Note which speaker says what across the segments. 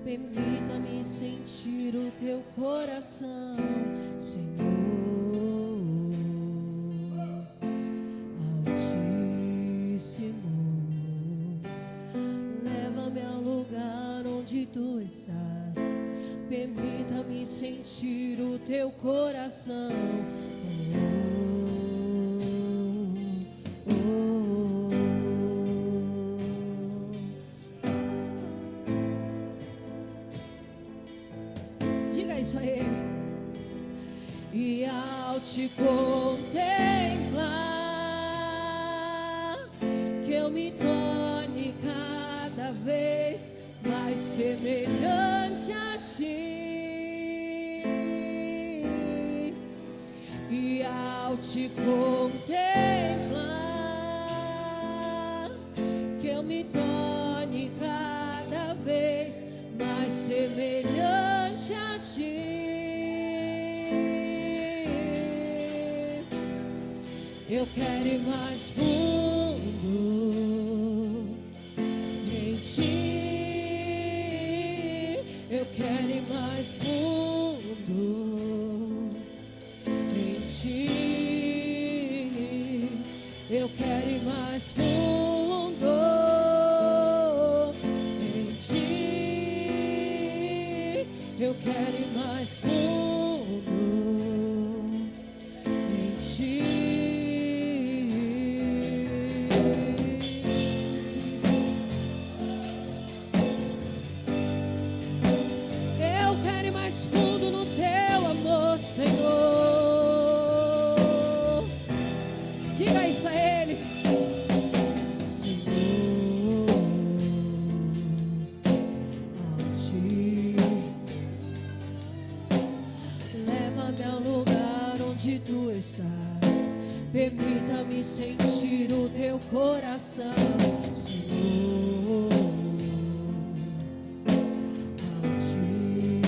Speaker 1: Permita-me sentir o teu coração, Senhor. Altíssimo, leva-me ao lugar onde tu estás. Permita-me sentir o teu coração. Isso a Ele. E ao te contemplar, que eu me torne cada vez mais semelhante a Ti. E ao te contemplar, que eu me torne cada vez mais semelhante a Ti. Eu quero ir mais fundo em Ti. Eu quero ir mais fundo em Ti. Eu quero ir mais fundo em Ti. Eu quero ir mais fundo em Ti. Eu quero ir mais fundo no Teu amor, Senhor. Diga isso a Ele. Senhor, leva-me ao lugar onde Tu estás. Permita-me sentir o Teu coração, Senhor. Altíssimo,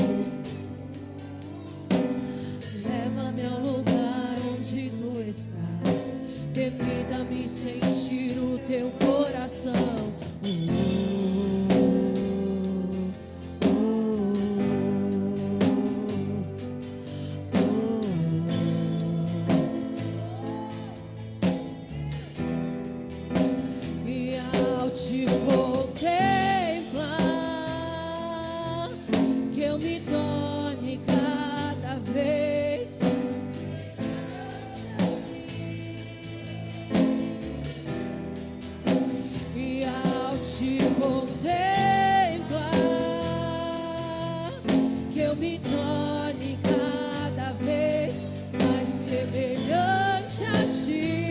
Speaker 1: leva-me ao lugar onde Tu estás. Permita-me sentir o Teu coração. Te contemplar, que eu me torne cada vez e ao te contemplar, que eu me torne cada vez mais semelhante a Ti.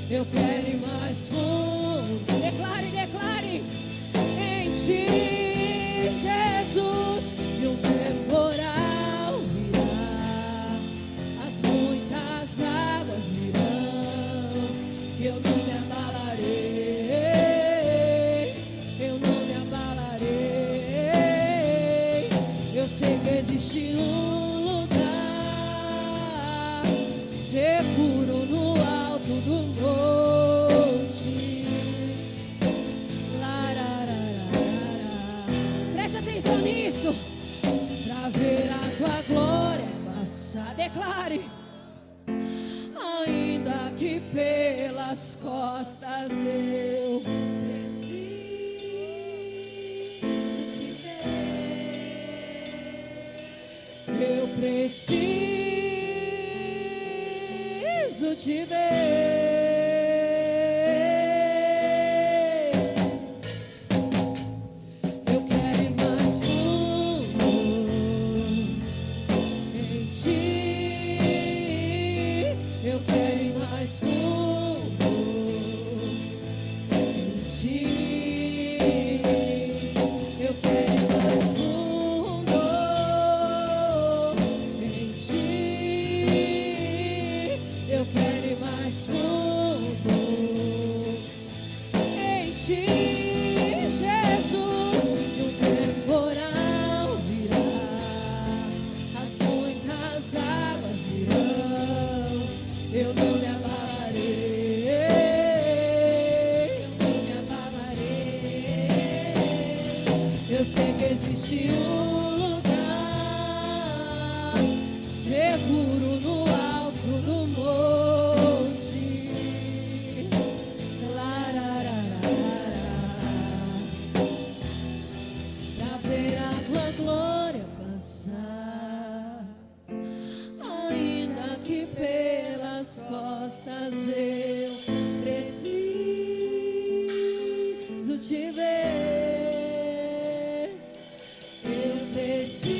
Speaker 1: Eu quero ir mais fundo. Declare, declare. Em Ti, Jesus, e um temporal virá. As muitas águas virão. Eu não me abalarei. Eu não me abalarei. Eu sei que existe um lugar seguro no alto do monte. Preste atenção nisso. Pra ver a Tua glória passar. Declare. Ainda que pelas costas eu preciso Te ver. Eu preciso Te ver. ti, Jesus, e o temporal virá, as muitas águas virão, eu não me abalarei, eu não me abalarei. Eu sei que existe um lugar seguro no alto do monte, pra ver a tua glória passar, ainda que pelas costas eu preciso te ver, eu preciso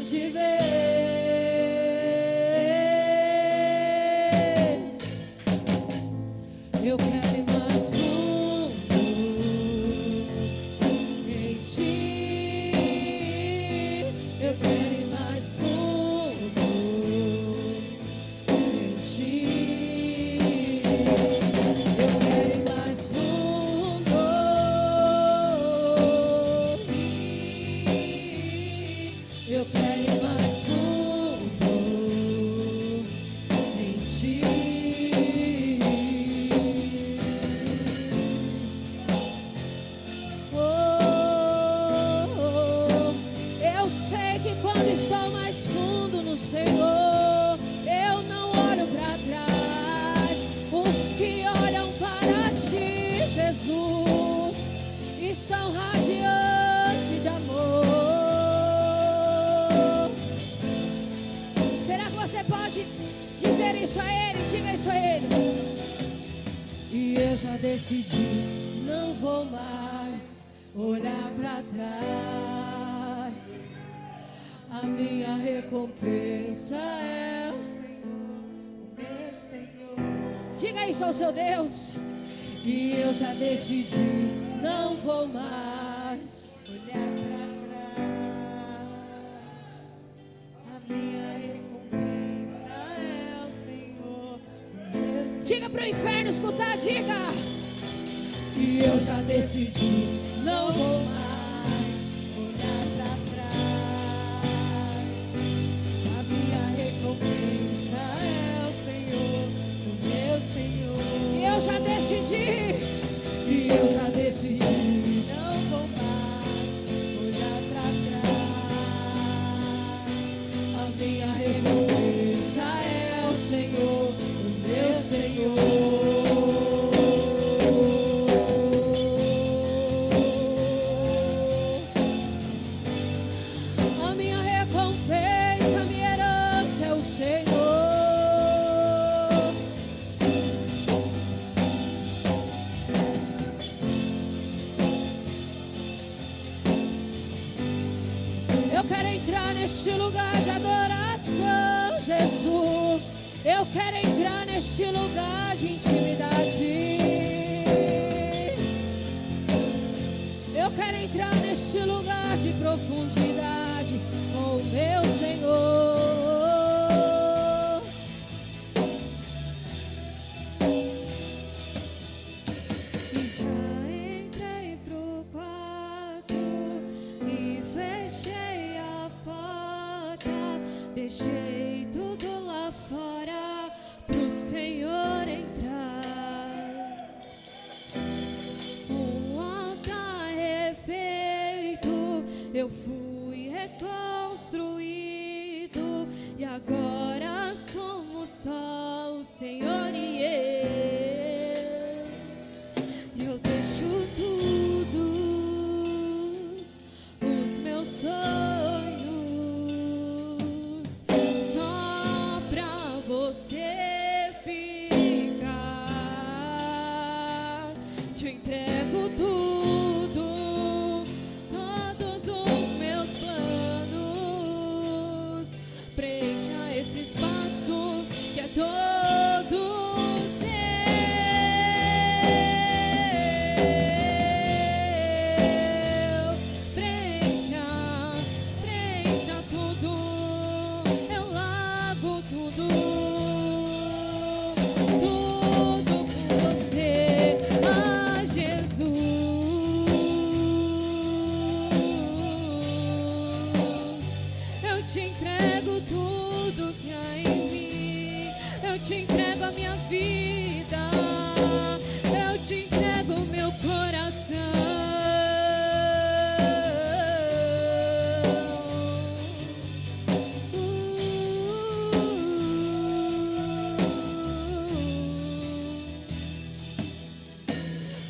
Speaker 1: te ver. Eu quero ir mais fundo em ti, eu quero ir mais fundo em ti, eu quero ir mais fundo, eu quero ir mais fundo em ti. Eu sei que quando estou mais fundo no Senhor, eu não olho para trás. Os que olham para ti, Jesus, estão radiantes de amor. Será que você pode dizer isso a Ele? Diga isso a Ele. E eu já decidi, não vou mais olhar para trás. A minha recompensa é o Senhor, o meu Senhor. Diga isso ao seu Deus. E eu já decidi, não vou mais olhar para trás. A minha recompensa é o Senhor, o meu Senhor. Diga para o inferno escutar, diga. E eu já decidi, não vou mais olhar para trás. A minha recompensa é o Senhor, o meu Senhor. E eu já decidi, não vou mais olhar para trás. A minha recompensa é o Senhor, o meu Senhor. Eu quero entrar neste lugar de adoração, Jesus. Eu quero entrar neste lugar de intimidade. Eu quero entrar neste lugar de profundidade com o meu Senhor. Deixei tudo lá fora pro Senhor entrar. Um altar refeito, eu fui reconstruído. E agora somos só o Senhor e eu. E eu deixo tudo, os meus sonhos, você ficar. Te entrego tudo, todos os meus planos. Preencha esse espaço que é todo seu. Preencha, preencha tudo. Eu largo tudo. Tudo por você. entrego a minha vida, eu te entrego o meu coração.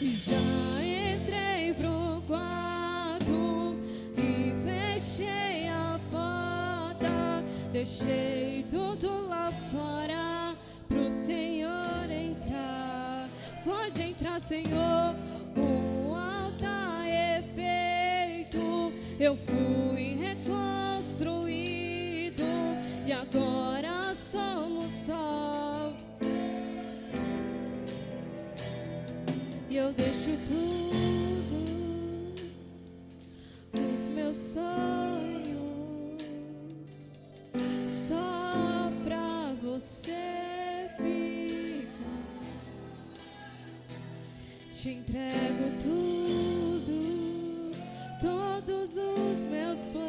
Speaker 1: Já entrei pro quarto e fechei a porta, deixei tudo lá fora pro Senhor entrar. Pode entrar, Senhor, o altar é feito. Eu fui reconstruído e agora somos só. E eu deixo tudo, os meus sonhos, só pra você ficar. Te entrego tudo, todos os meus planos.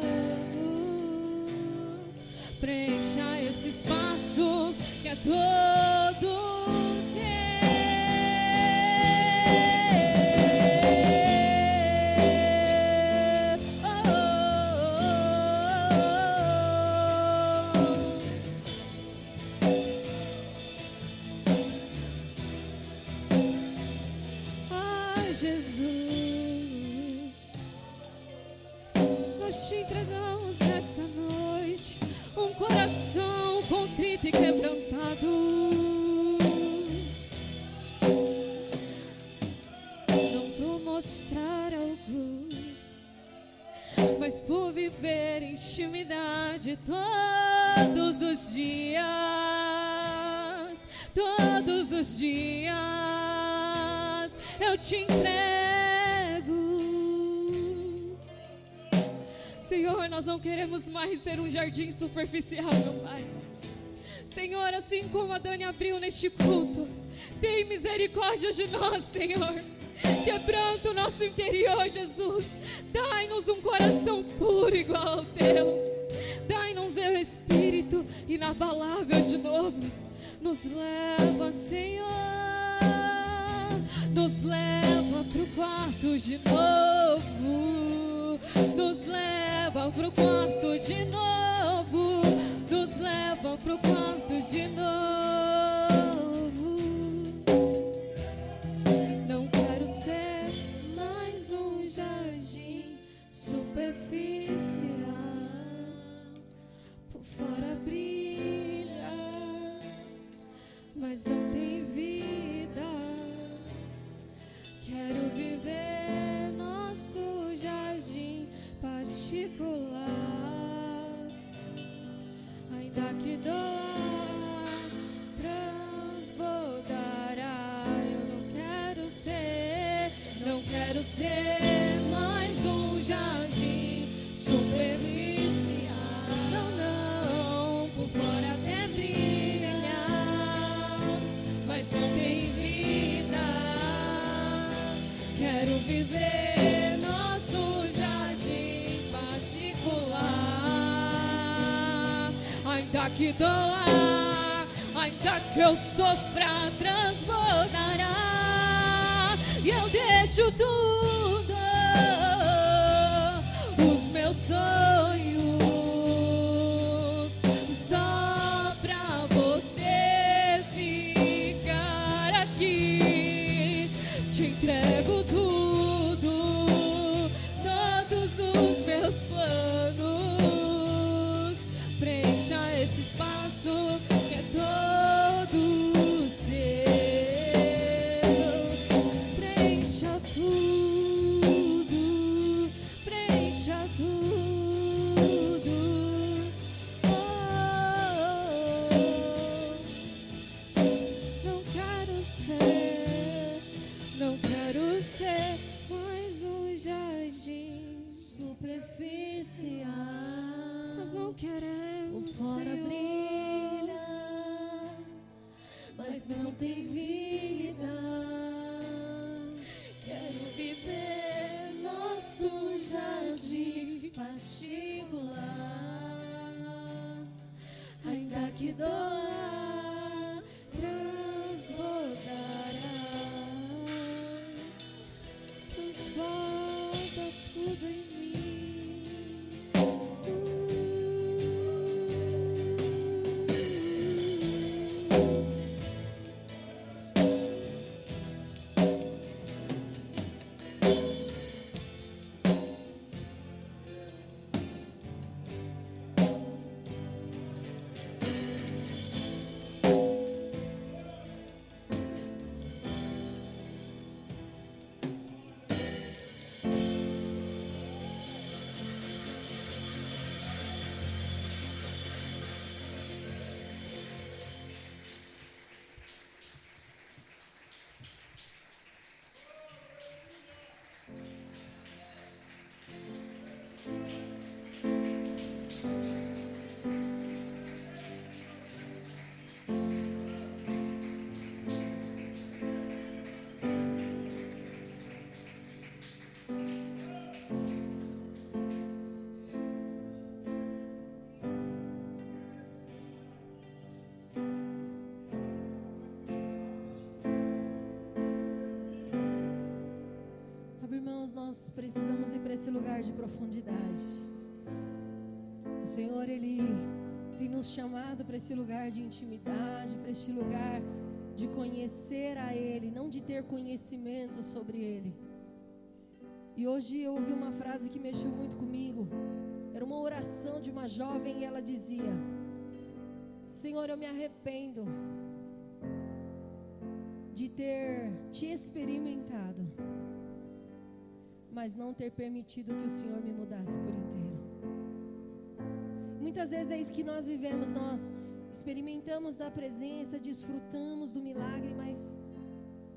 Speaker 1: Preencha esse espaço que é todo seu. Jesus, nós te entregamos essa noite um coração contrito e quebrantado. Não por mostrar algo, mas por viver intimidade todos os dias, todos os dias. Eu te entrego, Senhor. Nós não queremos mais ser um jardim superficial, meu Pai. Senhor, assim como a Dani abriu neste culto, tem misericórdia de nós, Senhor. Quebranta o nosso interior, Jesus. Dai-nos um coração puro igual ao teu. Dai-nos o Espírito inabalável de novo. Nos leva, Senhor, nos leva pro quarto de novo, nos leva pro quarto de novo, nos leva pro quarto de novo. Não quero ser mais um jardim superficial, por fora brilha, mas não tem vida. Quero viver nosso jardim particular, ainda que doa, transbordará. Eu não quero ser mais um jardim superficial. Não, não, por fora até brilha, mas não tem vida. Quero viver nosso jardim particular, ainda que doa, ainda que eu sofra, transbordará. E eu deixo tudo, os meus sonhos, só pra você ficar aqui. Te entrego tudo, todos os meus planos. Preencha esse espaço que é todo seu. Preencha tudo, preencha tudo. Oh, não quero ser mais um jardim superficial. Nós não queremos, por fora Senhor, brilha, mas não tem vida. Quero viver nosso jardim particular, ainda que doa, irmãos, nós precisamos ir para esse lugar de profundidade. O Senhor, Ele tem nos chamado para esse lugar de intimidade, para esse lugar de conhecer a Ele, não de ter conhecimento sobre Ele. E hoje eu ouvi uma frase que mexeu muito comigo. Era uma oração de uma jovem e ela dizia: Senhor, eu me arrependo de ter te experimentado, mas não ter permitido que o Senhor me mudasse por inteiro. Muitas vezes é isso que nós vivemos. Nós experimentamos da presença, desfrutamos do milagre, mas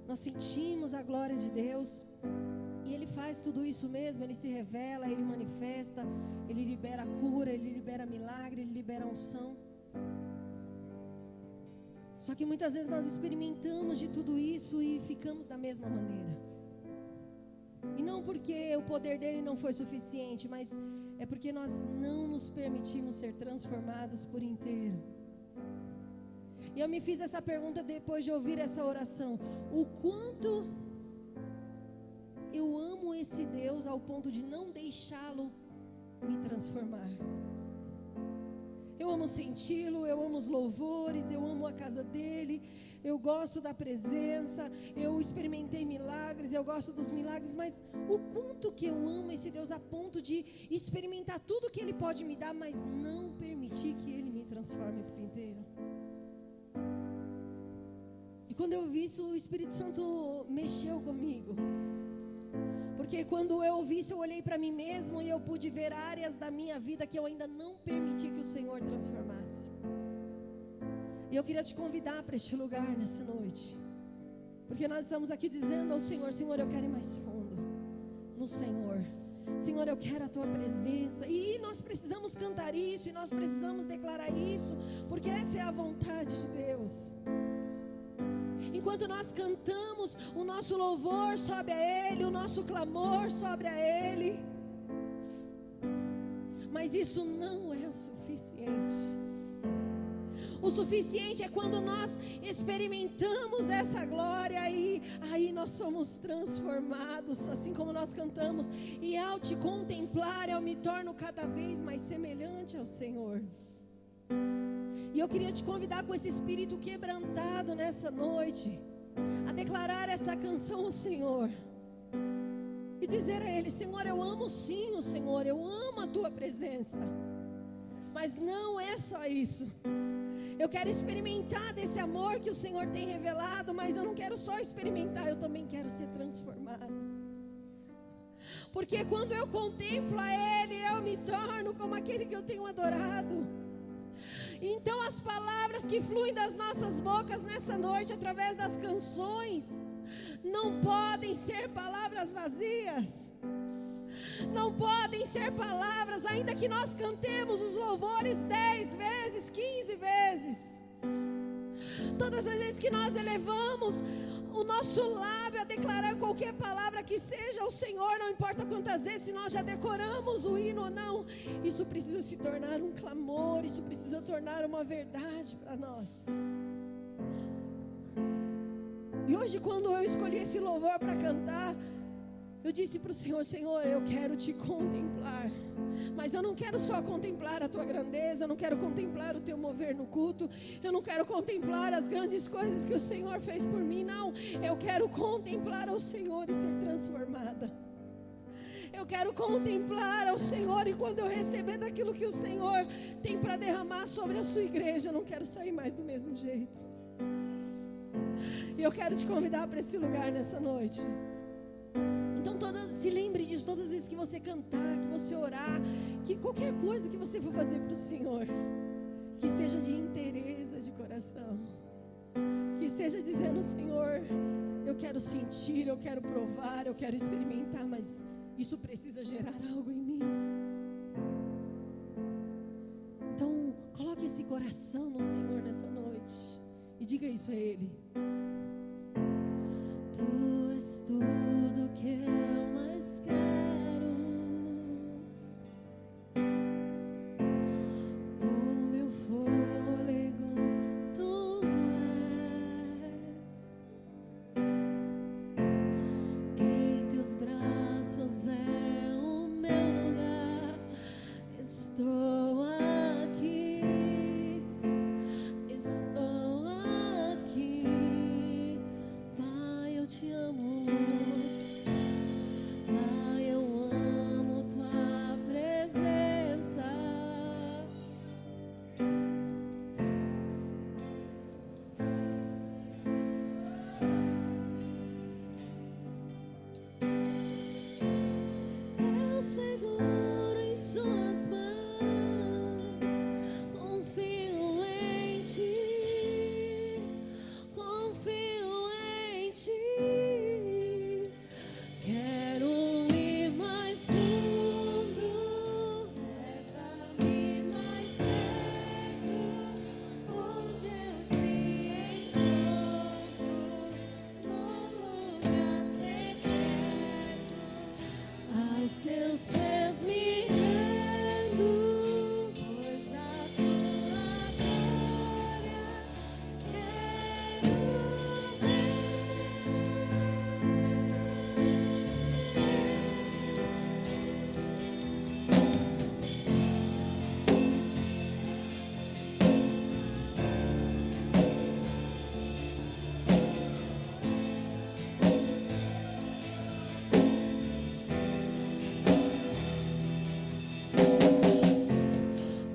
Speaker 1: nós sentimos a glória de Deus. E Ele faz tudo isso mesmo. Ele se revela, Ele manifesta, Ele libera cura, Ele libera milagre, Ele libera unção. Só que muitas vezes nós experimentamos de tudo isso e ficamos da mesma maneira. E não porque o poder dele não foi suficiente, mas é porque nós não nos permitimos ser transformados por inteiro. E eu me fiz essa pergunta depois de ouvir essa oração: o quanto eu amo esse Deus ao ponto de não deixá-lo me transformar. Eu amo senti-lo, eu amo os louvores, eu amo a casa dele, eu gosto da presença, eu experimentei milagres, eu gosto dos milagres, mas o quanto que eu amo esse Deus a ponto de experimentar tudo que Ele pode me dar, mas não permitir que Ele me transforme por inteiro. E quando eu vi isso, o Espírito Santo mexeu comigo. Porque quando eu ouvi isso, eu olhei para mim mesmo e eu pude ver áreas da minha vida que eu ainda não permiti que o Senhor transformasse. E eu queria te convidar para este lugar nessa noite. Porque nós estamos aqui dizendo ao Senhor: Senhor, eu quero ir mais fundo no Senhor. Senhor, eu quero a Tua presença. E nós precisamos cantar isso, e nós precisamos declarar isso, porque essa é a vontade de Deus. Enquanto nós cantamos, o nosso louvor sobe a Ele, o nosso clamor sobe a Ele. Mas isso não é o suficiente. O suficiente é quando nós experimentamos essa glória e aí nós somos transformados, assim como nós cantamos. E ao te contemplar, eu me torno cada vez mais semelhante ao Senhor. E eu queria te convidar com esse espírito quebrantado nessa noite, a declarar essa canção ao Senhor. E dizer a Ele: Senhor, eu amo sim o Senhor, eu amo a Tua presença. Mas não é só isso. Eu quero experimentar desse amor que o Senhor tem revelado, mas eu não quero só experimentar, eu também quero ser transformado. Porque quando eu contemplo a Ele, eu me torno como aquele que eu tenho adorado. Então as palavras que fluem das nossas bocas nessa noite, através das canções, não podem ser palavras vazias. Não podem ser palavras, ainda que nós cantemos os louvores 10 vezes, 15 vezes. Todas as vezes que nós elevamos o nosso lábio a declarar qualquer palavra que seja ao Senhor, não importa quantas vezes, se nós já decoramos o hino ou não, isso precisa se tornar um clamor, isso precisa tornar uma verdade para nós. E hoje, quando eu escolhi esse louvor para cantar, eu disse para o Senhor: Senhor, eu quero te contemplar. Mas eu não quero só contemplar a Tua grandeza, eu não quero contemplar o Teu mover no culto, eu não quero contemplar as grandes coisas que o Senhor fez por mim, não. Eu quero contemplar ao Senhor e ser transformada. Eu quero contemplar ao Senhor, e quando eu receber daquilo que o Senhor tem para derramar sobre a sua igreja, eu não quero sair mais do mesmo jeito. E eu quero te convidar para esse lugar nessa noite. Então se lembre disso, todas as vezes que você cantar, que você orar, que qualquer coisa que você for fazer para o Senhor, que seja de inteireza de coração, que seja dizendo: Senhor, eu quero sentir, eu quero provar, eu quero experimentar, mas isso precisa gerar algo em mim. Então coloque esse coração no Senhor nessa noite e diga isso a Ele: Tu és tudo que eu mais quero, o meu fôlego Tu és, em Teus braços passos é o meu lugar. Estou aqui, estou aqui. Pai, eu te amo. Pai, eu amo tua presença. Eu seguro em suas mãos, confio em ti, confio em ti. Quero ir mais fundo, leva-me mais perto, onde eu te encontro, no lugar secreto. Aos teus pés me rendo, pois a tua glória quero ver.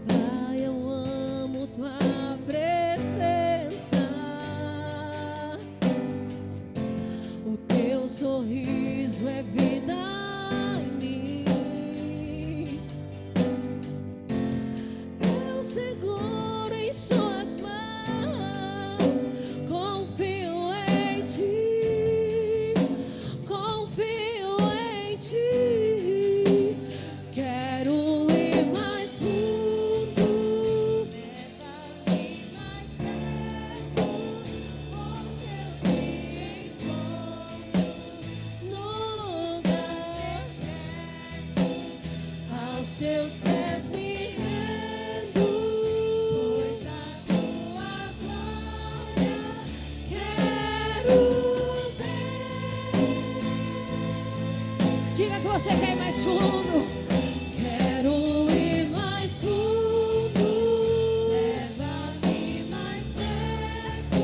Speaker 1: Pai, eu amo tua presença. O teu sorriso é vida em mim. Eu seguro em suas mãos, confio em ti, confio em ti. Quero ir mais fundo, leva-me mais perto, onde eu te encontro, no lugar secreto. Aos teus pés me rendo, pois a tua glória quero ver. Diga que você quer ir mais fundo. Quero ir mais fundo, leva-me mais perto,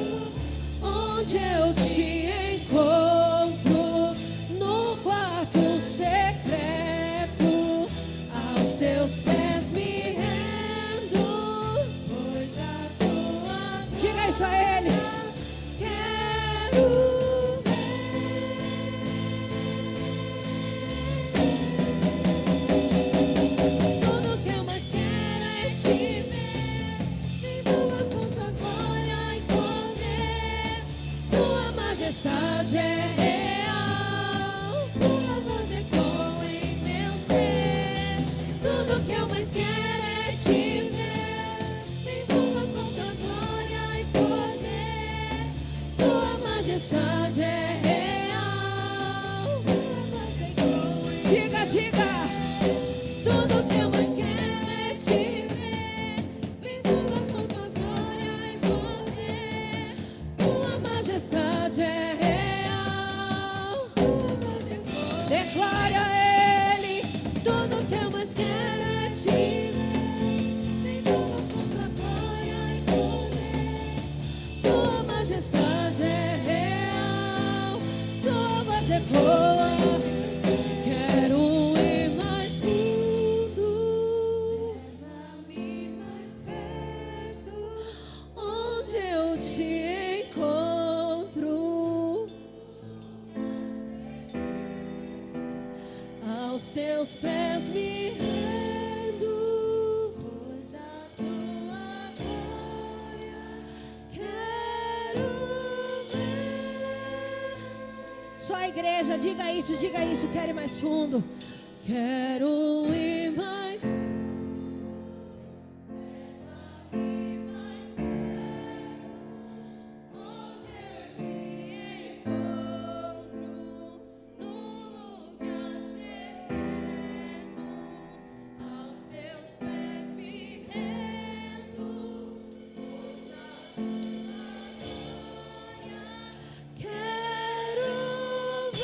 Speaker 1: onde eu te encontro, no quarto secreto. Aos teus pés me rendo, pois a tua diga isso a ele. Quero tudo que eu mais quero é te ver. Me envolva com tua glória e poder. Tua majestade é real. Tua voz ecoa em meu ser. Tudo que eu mais quero é te ver. Me envolva com tua glória e poder. Tua majestade é real. Tua voz ecoa em diga, diga. Tudo que eu mais quero é te ver. Me envolva com tua glória e poder. Tua majestade é real. Tua voz ecoa. Declare a ele. Tudo que eu mais quero é te ver. Me envolva com tua glória e poder. Tua majestade é real. Tua voz ecoa. Quero ir mais fundo, leva-me mais perto, onde eu te encontro. Aos teus pés me rendo, pois a tua glória quero ver. Só a igreja, diga isso, quero ir mais fundo. Quero ir mais leva-me mais perto, onde eu te encontro, no lugar secreto. Aos teus pés me rendo, pois a tua glória quero ver.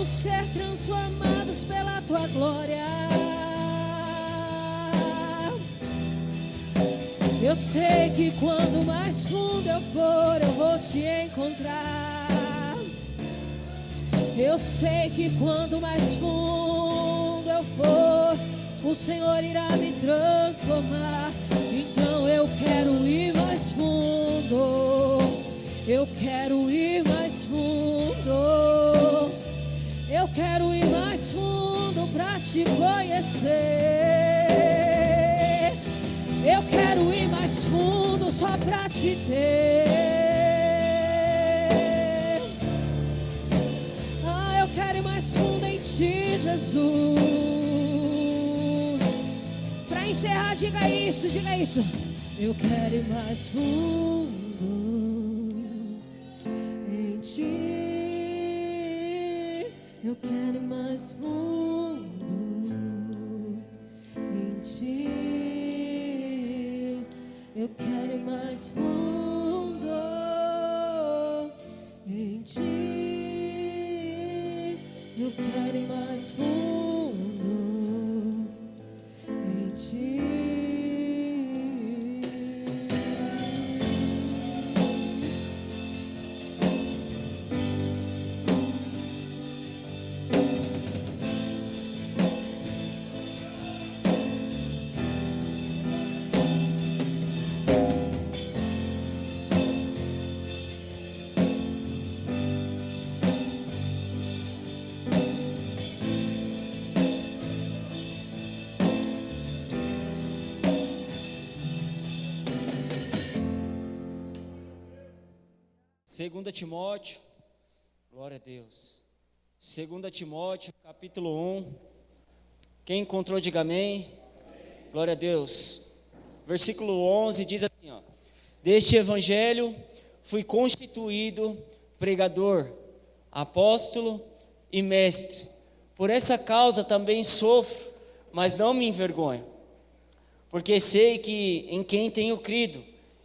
Speaker 1: Queremos ser transformados pela tua glória. Eu sei que quando mais fundo eu for, eu vou te encontrar. Eu sei que quando mais fundo eu for, o Senhor irá me transformar. Então eu quero ir mais fundo. Eu quero ir mais fundo. Eu quero ir mais fundo pra te conhecer. Eu quero ir mais fundo só pra te ter. Ah, eu quero ir mais fundo em ti, Jesus. Pra encerrar, diga isso, diga isso. Eu quero ir mais fundo em ti. Eu quero ir mais fundo em ti. Eu quero ir mais fundo em ti. Eu quero ir mais fundo em ti.
Speaker 2: Segunda Timóteo, glória a Deus. 2 Timóteo, capítulo 1. Quem encontrou, diga amém. Glória a Deus. Versículo 11 diz assim, ó: deste evangelho fui constituído pregador, apóstolo e mestre. Por essa causa também sofro, mas não me envergonho, porque sei que em quem tenho crido,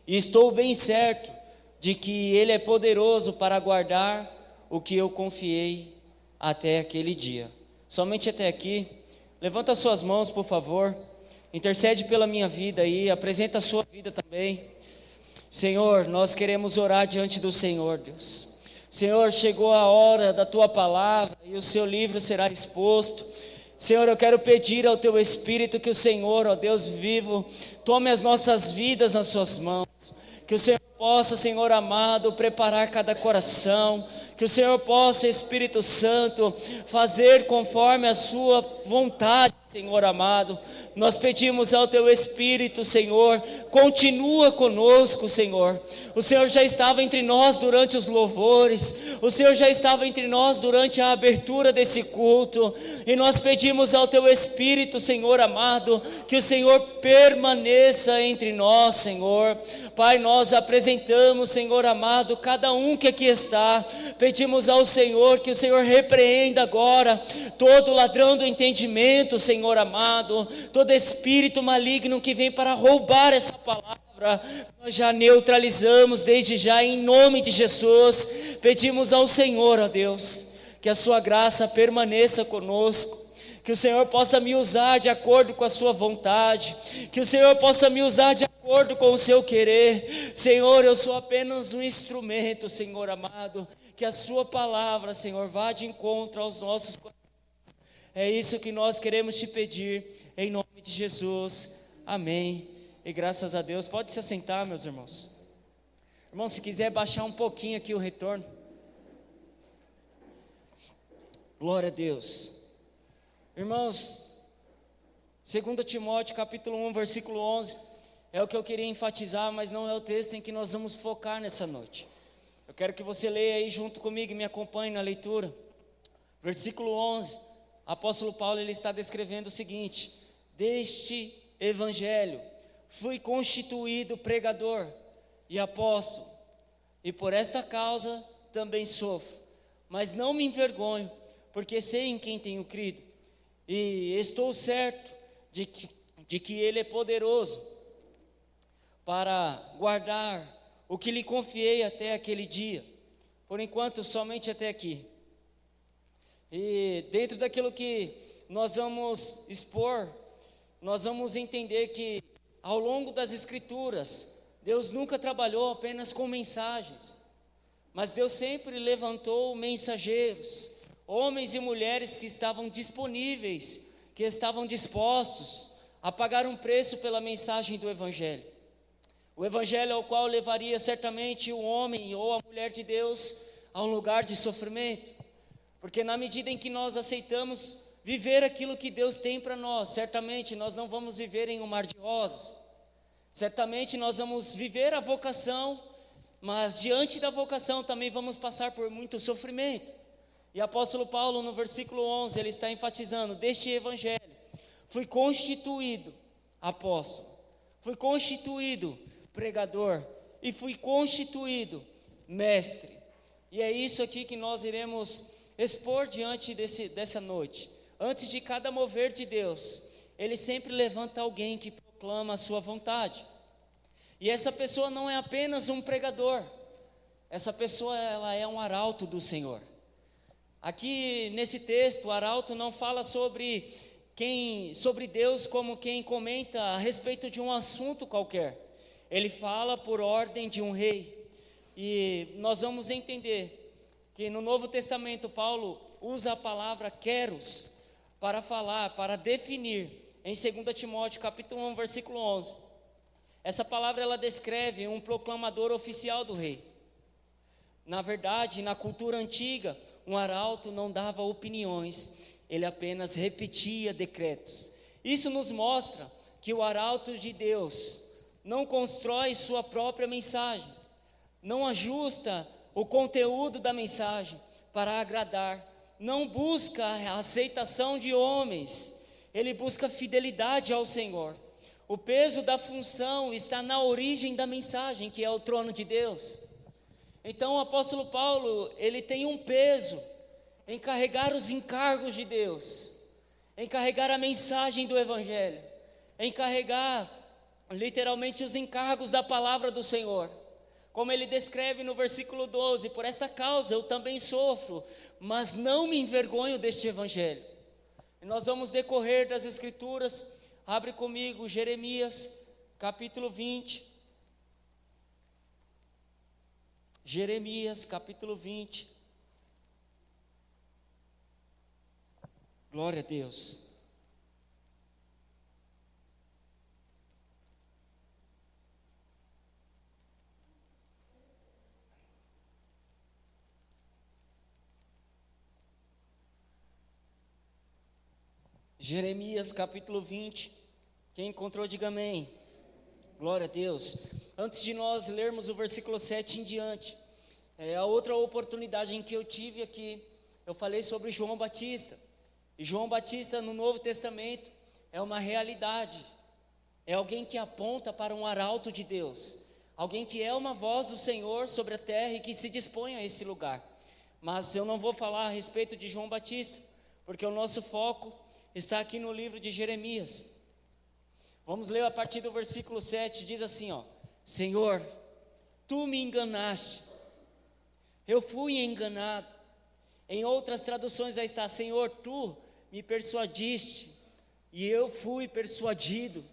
Speaker 2: e estou bem certo de que Ele é poderoso para guardar o que eu confiei até aquele dia. Somente até aqui. Levanta suas mãos, por favor. Intercede pela minha vida aí, apresenta a sua vida também. Senhor, nós queremos orar diante do Senhor, Deus. Senhor, chegou a hora da Tua palavra e o Seu livro será exposto. Senhor, eu quero pedir ao Teu Espírito que o Senhor, ó Deus vivo, tome as nossas vidas nas Suas mãos. Que o Senhor possa, Senhor amado, preparar cada coração. Que o Senhor possa, Espírito Santo, fazer conforme a sua vontade, Senhor amado. Nós pedimos ao Teu Espírito, Senhor, continua conosco, Senhor. O Senhor já estava entre nós durante os louvores, o Senhor já estava entre nós durante a abertura desse culto, e nós pedimos ao Teu Espírito, Senhor amado, que o Senhor permaneça entre nós, Senhor. Pai, nós apresentamos, Senhor amado, cada um que aqui está. Pedimos ao Senhor que o Senhor repreenda agora todo ladrão do entendimento, Senhor amado, todo espírito maligno que vem para roubar essa palavra. Nós já neutralizamos desde já em nome de Jesus. Pedimos ao Senhor, ó Deus, que a sua graça permaneça conosco. Que o Senhor possa me usar de acordo com a sua vontade. Que o Senhor possa me usar de acordo com o seu querer. Senhor, eu sou apenas um instrumento, Senhor amado. Que a sua palavra, Senhor, vá de encontro aos nossos corações. É isso que nós queremos te pedir, em nome de Jesus. Amém. E graças a Deus. Pode se assentar, meus irmãos. Irmão, se quiser baixar um pouquinho aqui o retorno. Glória a Deus. Irmãos, 2 Timóteo capítulo 1, versículo 11, é o que eu queria enfatizar, mas não é o texto em que nós vamos focar nessa noite. Eu quero que você leia aí junto comigo e me acompanhe na leitura. Versículo 11, apóstolo Paulo ele está descrevendo o seguinte: deste evangelho fui constituído pregador e apóstolo, e por esta causa também sofro, mas não me envergonho, porque sei em quem tenho crido. E estou certo de que Ele é poderoso para guardar o que lhe confiei até aquele dia. Por enquanto, somente até aqui. E dentro daquilo que nós vamos expor, nós vamos entender que ao longo das Escrituras, Deus nunca trabalhou apenas com mensagens, mas Deus sempre levantou mensageiros, homens e mulheres que estavam disponíveis, que estavam dispostos a pagar um preço pela mensagem do Evangelho. O Evangelho ao qual levaria certamente o homem ou a mulher de Deus a um lugar de sofrimento, porque na medida em que nós aceitamos viver aquilo que Deus tem para nós, certamente nós não vamos viver em um mar de rosas, certamente nós vamos viver a vocação, mas diante da vocação também vamos passar por muito sofrimento. E o apóstolo Paulo no versículo 11, ele está enfatizando: deste Evangelho fui constituído apóstolo, fui constituído pregador e fui constituído mestre. E é isso aqui que nós iremos expor diante dessa noite. Antes de cada mover de Deus, Ele sempre levanta alguém que proclama a sua vontade. E essa pessoa não é apenas um pregador, essa pessoa ela é um arauto do Senhor. Aqui nesse texto, o arauto não fala sobre Deus como quem comenta a respeito de um assunto qualquer. Ele fala por ordem de um rei. E nós vamos entender que no Novo Testamento Paulo usa a palavra Keros para falar, para definir, em 2 Timóteo capítulo 1, versículo 11. Essa palavra ela descreve um proclamador oficial do rei. Na verdade, na cultura antiga, um arauto não dava opiniões, ele apenas repetia decretos. Isso nos mostra que o arauto de Deus não constrói sua própria mensagem, não ajusta o conteúdo da mensagem para agradar, não busca a aceitação de homens, ele busca fidelidade ao Senhor. O peso da função está na origem da mensagem, que é o trono de Deus. Então o apóstolo Paulo, ele tem um peso em carregar os encargos de Deus, em carregar a mensagem do Evangelho, em carregar literalmente os encargos da palavra do Senhor. Como ele descreve no versículo 12: por esta causa eu também sofro, mas não me envergonho deste Evangelho. E nós vamos decorrer das Escrituras. Abre comigo Jeremias capítulo 20. Jeremias capítulo 20. Glória a Deus. Jeremias capítulo 20, quem encontrou diga amém. Glória a Deus. Antes de nós lermos o versículo 7 em diante, a outra oportunidade em que eu tive aqui, eu falei sobre João Batista. E João Batista no Novo Testamento é uma realidade, é alguém que aponta para um arauto de Deus, alguém que é uma voz do Senhor sobre a terra e que se dispõe a esse lugar. Mas eu não vou falar a respeito de João Batista, porque o nosso foco está aqui no livro de Jeremias. Vamos ler a partir do versículo 7, diz assim, Senhor, tu me enganaste, eu fui enganado. Em outras traduções aí está, Senhor, tu me persuadiste, e eu fui persuadido.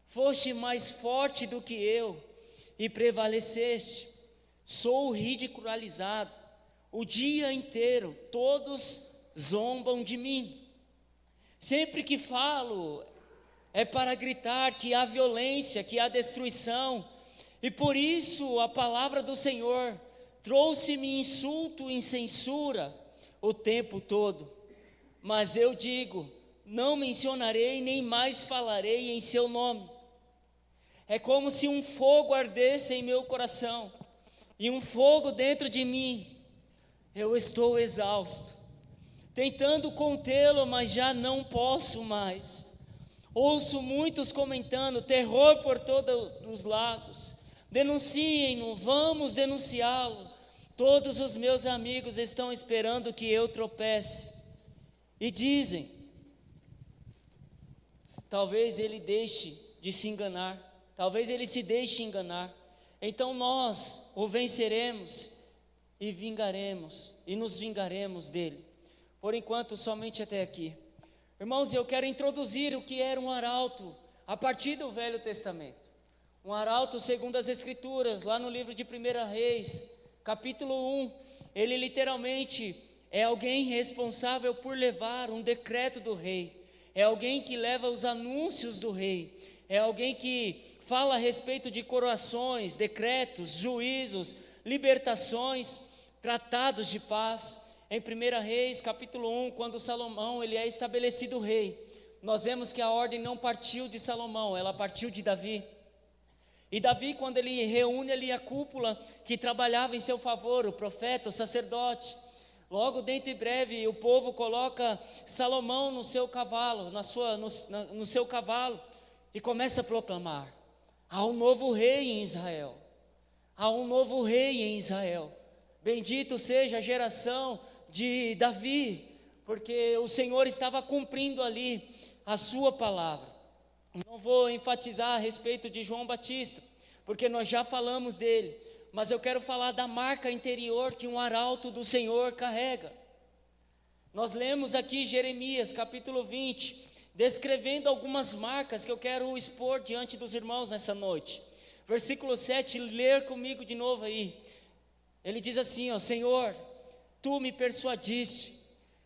Speaker 2: Foste mais forte do que eu, e prevaleceste. Sou ridicularizado, o dia inteiro todos zombam de mim. Sempre que falo, é para gritar que há violência, que há destruição, e por isso a palavra do Senhor trouxe-me insulto e censura o tempo todo. Mas eu digo, não mencionarei nem mais falarei em seu nome. É como se um fogo ardesse em meu coração, e um fogo dentro de mim. Eu estou exausto, tentando contê-lo, mas já não posso mais. Ouço muitos comentando, terror por todos os lados. Denunciem-no, vamos denunciá-lo. Todos os meus amigos estão esperando que eu tropece. E dizem, talvez ele deixe de se enganar, talvez ele se deixe enganar. Então nós o venceremos e vingaremos, e nos vingaremos dele. Por enquanto, somente até aqui. Irmãos, eu quero introduzir o que era um arauto a partir do Velho Testamento. Um arauto, segundo as Escrituras, lá no livro de 1 Reis, capítulo 1, ele literalmente é alguém responsável por levar um decreto do rei. É alguém que leva os anúncios do rei. É alguém que fala a respeito de coroações, decretos, juízos, libertações, tratados de paz. Em 1 Reis, capítulo 1, quando Salomão ele é estabelecido rei, nós vemos que a ordem não partiu de Salomão, ela partiu de Davi. E Davi, quando ele reúne ali a cúpula que trabalhava em seu favor, o profeta, o sacerdote, logo dentro e breve o povo coloca Salomão no seu cavalo, no seu cavalo, e começa a proclamar: há um novo rei em Israel, há um novo rei em Israel, bendito seja a geração de Davi, porque o Senhor estava cumprindo ali a sua palavra. Não vou enfatizar a respeito de João Batista, porque nós já falamos dele, mas eu quero falar da marca interior que um arauto do Senhor carrega. Nós lemos aqui Jeremias capítulo 20, descrevendo algumas marcas que eu quero expor diante dos irmãos nessa noite. Versículo 7, ler comigo de novo aí. Ele diz assim, ó: Senhor, tu me persuadiste,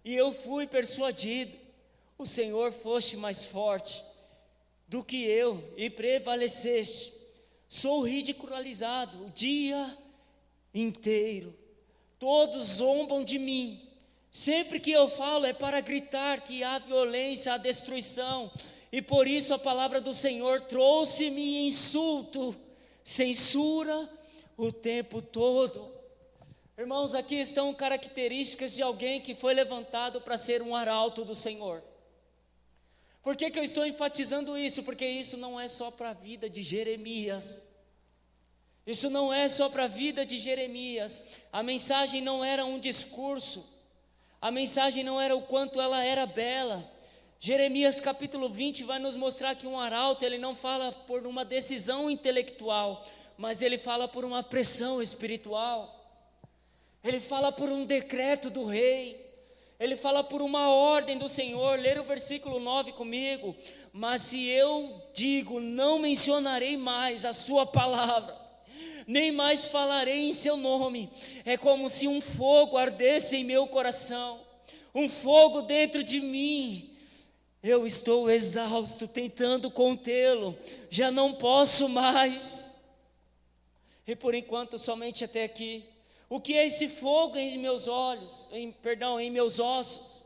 Speaker 2: e eu fui persuadido. O Senhor foste mais forte do que eu, e prevaleceste. Sou ridicularizado o dia inteiro. Todos zombam de mim. Sempre que eu falo é para gritar que há violência, há destruição. E por isso a palavra do Senhor trouxe-me insulto, censura o tempo todo. Irmãos, aqui estão características de alguém que foi levantado para ser um arauto do Senhor. Por que eu estou enfatizando isso? Porque isso não é só para a vida de Jeremias. Isso não é só para a vida de Jeremias. A mensagem não era um discurso. A mensagem não era o quanto ela era bela. Jeremias capítulo 20 vai nos mostrar que um arauto, ele não fala por uma decisão intelectual, mas ele fala por uma pressão espiritual. Ele fala por um decreto do rei. Ele fala por uma ordem do Senhor. Ler o versículo 9 comigo. Mas se eu digo, não mencionarei mais a sua palavra, nem mais falarei em seu nome, é como se um fogo ardesse em meu coração, um fogo dentro de mim. Eu estou exausto, tentando contê-lo, já não posso mais. E por enquanto, somente até aqui. O que é esse fogo em meus olhos, em meus ossos?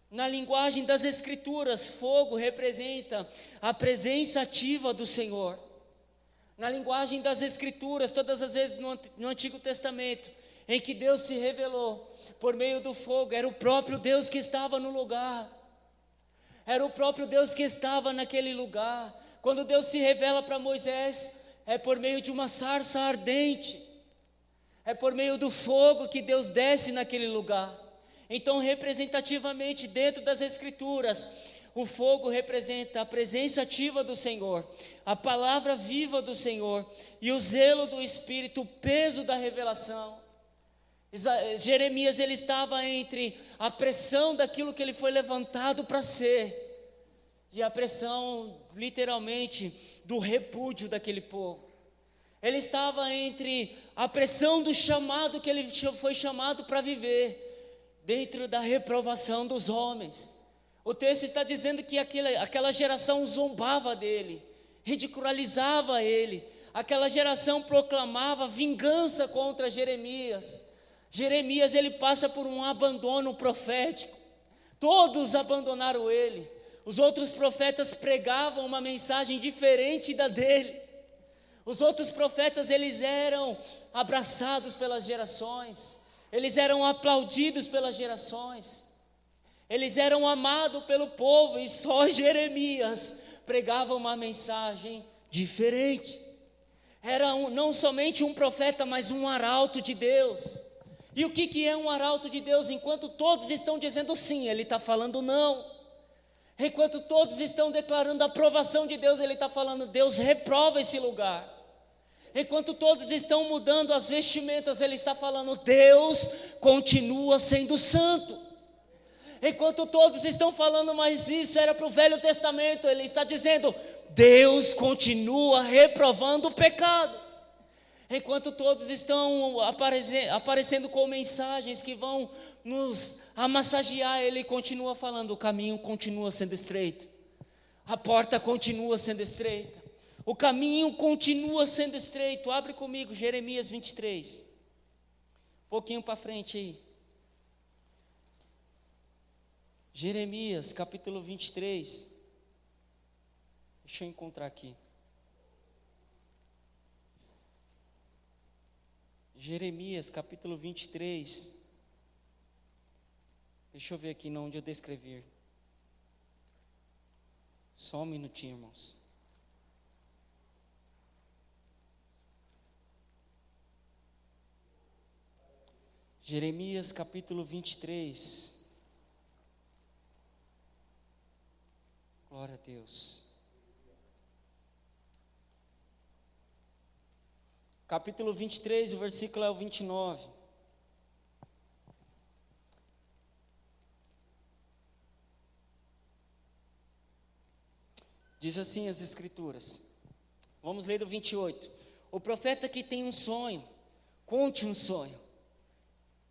Speaker 2: Na linguagem das Escrituras, fogo representa a presença ativa do Senhor. Na linguagem das Escrituras, todas as vezes no Antigo Testamento, em que Deus se revelou por meio do fogo, era o próprio Deus que estava no lugar. Era o próprio Deus que estava naquele lugar. Quando Deus se revela para Moisés, é por meio de uma sarça ardente. É por meio do fogo que Deus desce naquele lugar. Então, representativamente, dentro das Escrituras, o fogo representa a presença ativa do Senhor, a palavra viva do Senhor e o zelo do Espírito, o peso da revelação. Jeremias, ele estava entre a pressão daquilo que ele foi levantado para ser e a pressão, literalmente, do repúdio daquele povo. Ele estava entre a pressão do chamado que ele foi chamado para viver, dentro da reprovação dos homens. O texto está dizendo que aquela geração zombava dele, ridicularizava ele. Aquela geração proclamava vingança contra Jeremias. Jeremias, ele passa por um abandono profético. Todos abandonaram ele. Os outros profetas pregavam uma mensagem diferente da dele. Os outros profetas, eles eram abraçados pelas gerações, eles eram aplaudidos pelas gerações, eles eram amados pelo povo, e só Jeremias pregava uma mensagem diferente. Era não somente um profeta, mas um arauto de Deus. E o que é um arauto de Deus? Enquanto todos estão dizendo sim, ele está falando não. Enquanto todos estão declarando a aprovação de Deus, ele está falando: Deus reprova esse lugar. Enquanto todos estão mudando as vestimentas, ele está falando: Deus continua sendo santo. Enquanto todos estão falando, mas isso era para o Velho Testamento, ele está dizendo: Deus continua reprovando o pecado. Enquanto todos estão aparecendo com mensagens que vão nos amassagear, ele continua falando: o caminho continua sendo estreito, a porta continua sendo estreita, o caminho continua sendo estreito. Abre comigo Jeremias 23, um pouquinho para frente aí. Jeremias capítulo 23, deixa eu encontrar aqui. Jeremias capítulo 23, deixa eu ver aqui onde eu descrever. Só um minutinho, irmãos. Jeremias capítulo 23. Glória a Deus. Capítulo 23, o versículo é o 29. Diz assim as Escrituras. Vamos ler do 28. O profeta que tem um sonho, conte um sonho.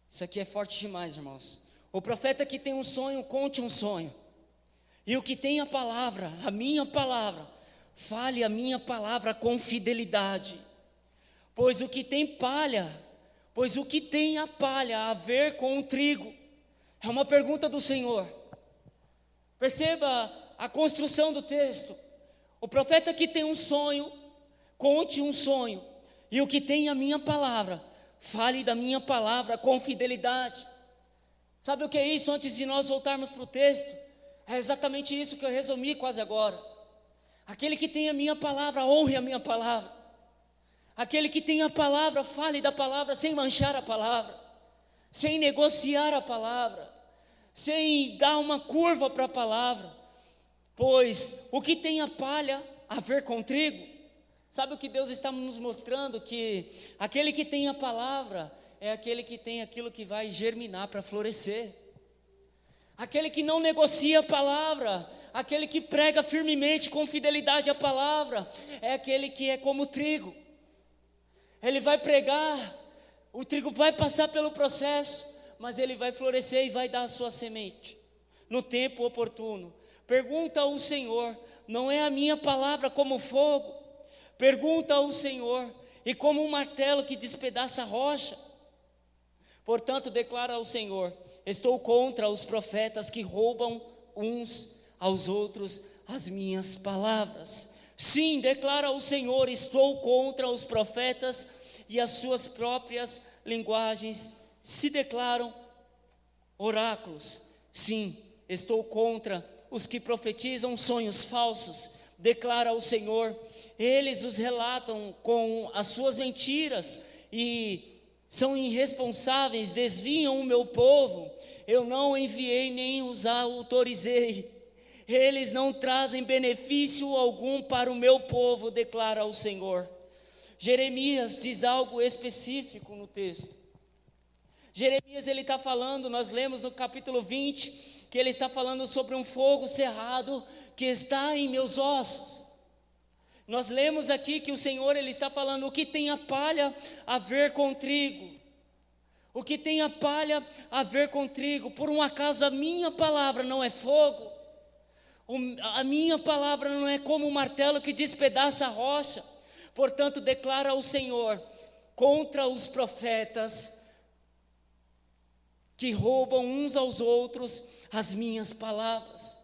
Speaker 2: Isso aqui é forte demais, irmãos. O profeta que tem um sonho, conte um sonho. E o que tem a minha palavra, fale a minha palavra com fidelidade. Pois o que tem a palha a ver com o trigo? É uma pergunta do Senhor. Perceba a construção do texto. O profeta que tem um sonho, conte um sonho. E o que tem a minha palavra, fale da minha palavra com fidelidade. Sabe o que é isso? Antes de nós voltarmos para o texto, é exatamente isso que eu resumi quase agora. Aquele que tem a minha palavra, honre a minha palavra. Aquele que tem a palavra, fale da palavra sem manchar a palavra, sem negociar a palavra, sem dar uma curva para a palavra. Pois o que tem a palha a ver com trigo? Sabe o que Deus está nos mostrando? Que aquele que tem a palavra é aquele que tem aquilo que vai germinar para florescer. Aquele que não negocia a palavra, aquele que prega firmemente com fidelidade a palavra, é aquele que é como o trigo. Ele vai pregar, o trigo vai passar pelo processo, mas ele vai florescer e vai dar a sua semente no tempo oportuno. Pergunta ao Senhor, não é a minha palavra como fogo? Pergunta ao Senhor, e como um martelo que despedaça a rocha? Portanto, declara ao Senhor: estou contra os profetas que roubam uns aos outros as minhas palavras. Sim, declara o Senhor, estou contra os profetas e as suas próprias linguagens se declaram oráculos. Sim, estou contra os que profetizam sonhos falsos, declara o Senhor. Eles os relatam com as suas mentiras e são irresponsáveis, desviam o meu povo. Eu não enviei nem os autorizei. Eles não trazem benefício algum para o meu povo, declara o Senhor. Jeremias diz algo específico no texto. Jeremias ele está falando, nós lemos no capítulo 20, que ele está falando sobre um fogo cerrado que está em meus ossos. Nós lemos aqui que o Senhor ele está falando o que tem a palha a ver com trigo. O que tem a palha a ver com trigo? Por um acaso a minha palavra não é fogo? A minha palavra não é como um martelo que despedaça a rocha? Portanto, declara o Senhor contra os profetas que roubam uns aos outros as minhas palavras.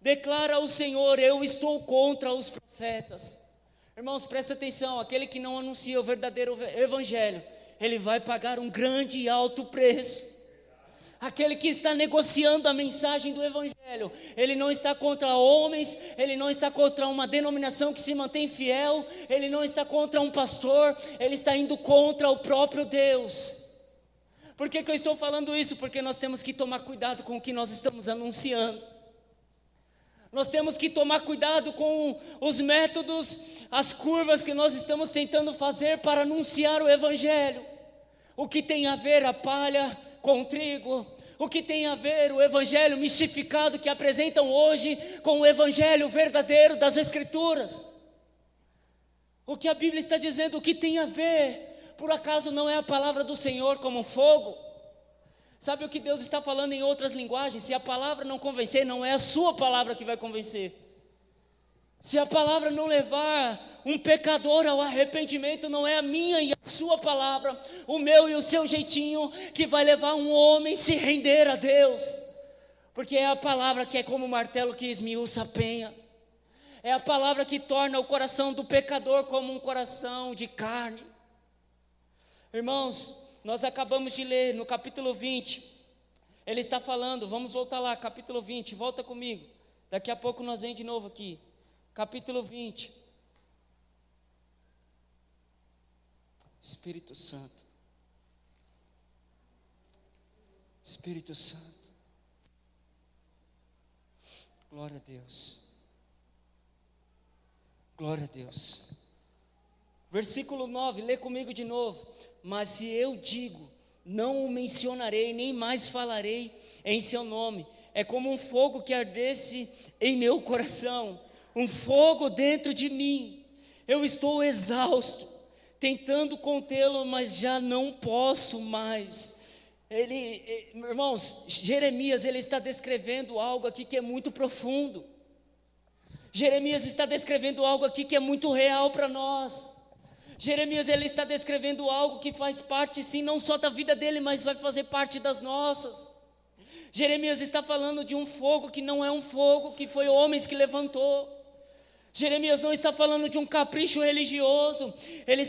Speaker 2: Declara o Senhor, eu estou contra os profetas. Irmãos, presta atenção, aquele que não anuncia o verdadeiro evangelho, ele vai pagar um grande e alto preço. Aquele que está negociando a mensagem do evangelho, ele não está contra homens, ele não está contra uma denominação que se mantém fiel, ele não está contra um pastor, ele está indo contra o próprio Deus. Por que eu estou falando isso? Porque nós temos que tomar cuidado com o que nós estamos anunciando. Nós temos que tomar cuidado com os métodos, as curvas que nós estamos tentando fazer para anunciar o evangelho. O que tem a ver a palha com o trigo? O que tem a ver o evangelho mistificado que apresentam hoje com o evangelho verdadeiro das Escrituras? O que a Bíblia está dizendo, o que tem a ver? Por acaso não é a palavra do Senhor como fogo? Sabe o que Deus está falando em outras linguagens? Se a palavra não convencer, não é a sua palavra que vai convencer. Se a palavra não levar um pecador ao arrependimento, não é a minha e a sua palavra, o meu e o seu jeitinho, que vai levar um homem a se render a Deus. Porque é a palavra que é como o martelo que esmiuça a penha. É a palavra que torna o coração do pecador como um coração de carne. Irmãos, nós acabamos de ler no capítulo 20, ele está falando, vamos voltar lá, capítulo 20, volta comigo, daqui a pouco nós vemos de novo aqui, capítulo 20, Espírito Santo, Espírito Santo, glória a Deus, glória a Deus, versículo 9, lê comigo de novo. Mas se eu digo, não o mencionarei, nem mais falarei em seu nome, é como um fogo que ardesse em meu coração, um fogo dentro de mim. Eu estou exausto, tentando contê-lo, mas já não posso mais. Irmãos, Jeremias, ele está descrevendo algo aqui que é muito profundo. Jeremias está descrevendo algo aqui que é muito real para nós. Jeremias, ele está descrevendo algo que faz parte, sim, não só da vida dele, mas vai fazer parte das nossas. Jeremias está falando de um fogo que não é um fogo que foi homens que levantou. Jeremias não está falando de um capricho religioso. Ele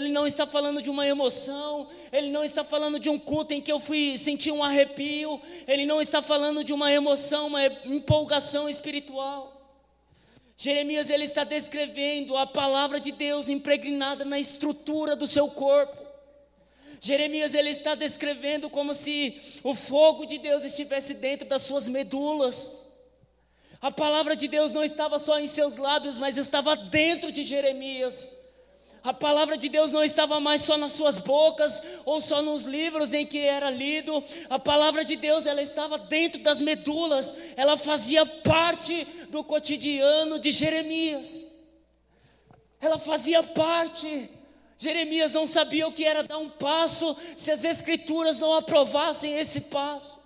Speaker 2: não está falando de uma emoção. Ele não está falando de um culto em que eu fui sentir um arrepio. Ele não está falando de uma emoção, uma empolgação espiritual. Jeremias, ele está descrevendo a palavra de Deus impregnada na estrutura do seu corpo. Jeremias, ele está descrevendo como se o fogo de Deus estivesse dentro das suas medulas. A palavra de Deus não estava só em seus lábios, mas estava dentro de Jeremias. A palavra de Deus não estava mais só nas suas bocas, ou só nos livros em que era lido. A palavra de Deus, ela estava dentro das medulas. Ela fazia parte do cotidiano de Jeremias. Ela fazia parte. Jeremias não sabia o que era dar um passo, se as Escrituras não aprovassem esse passo.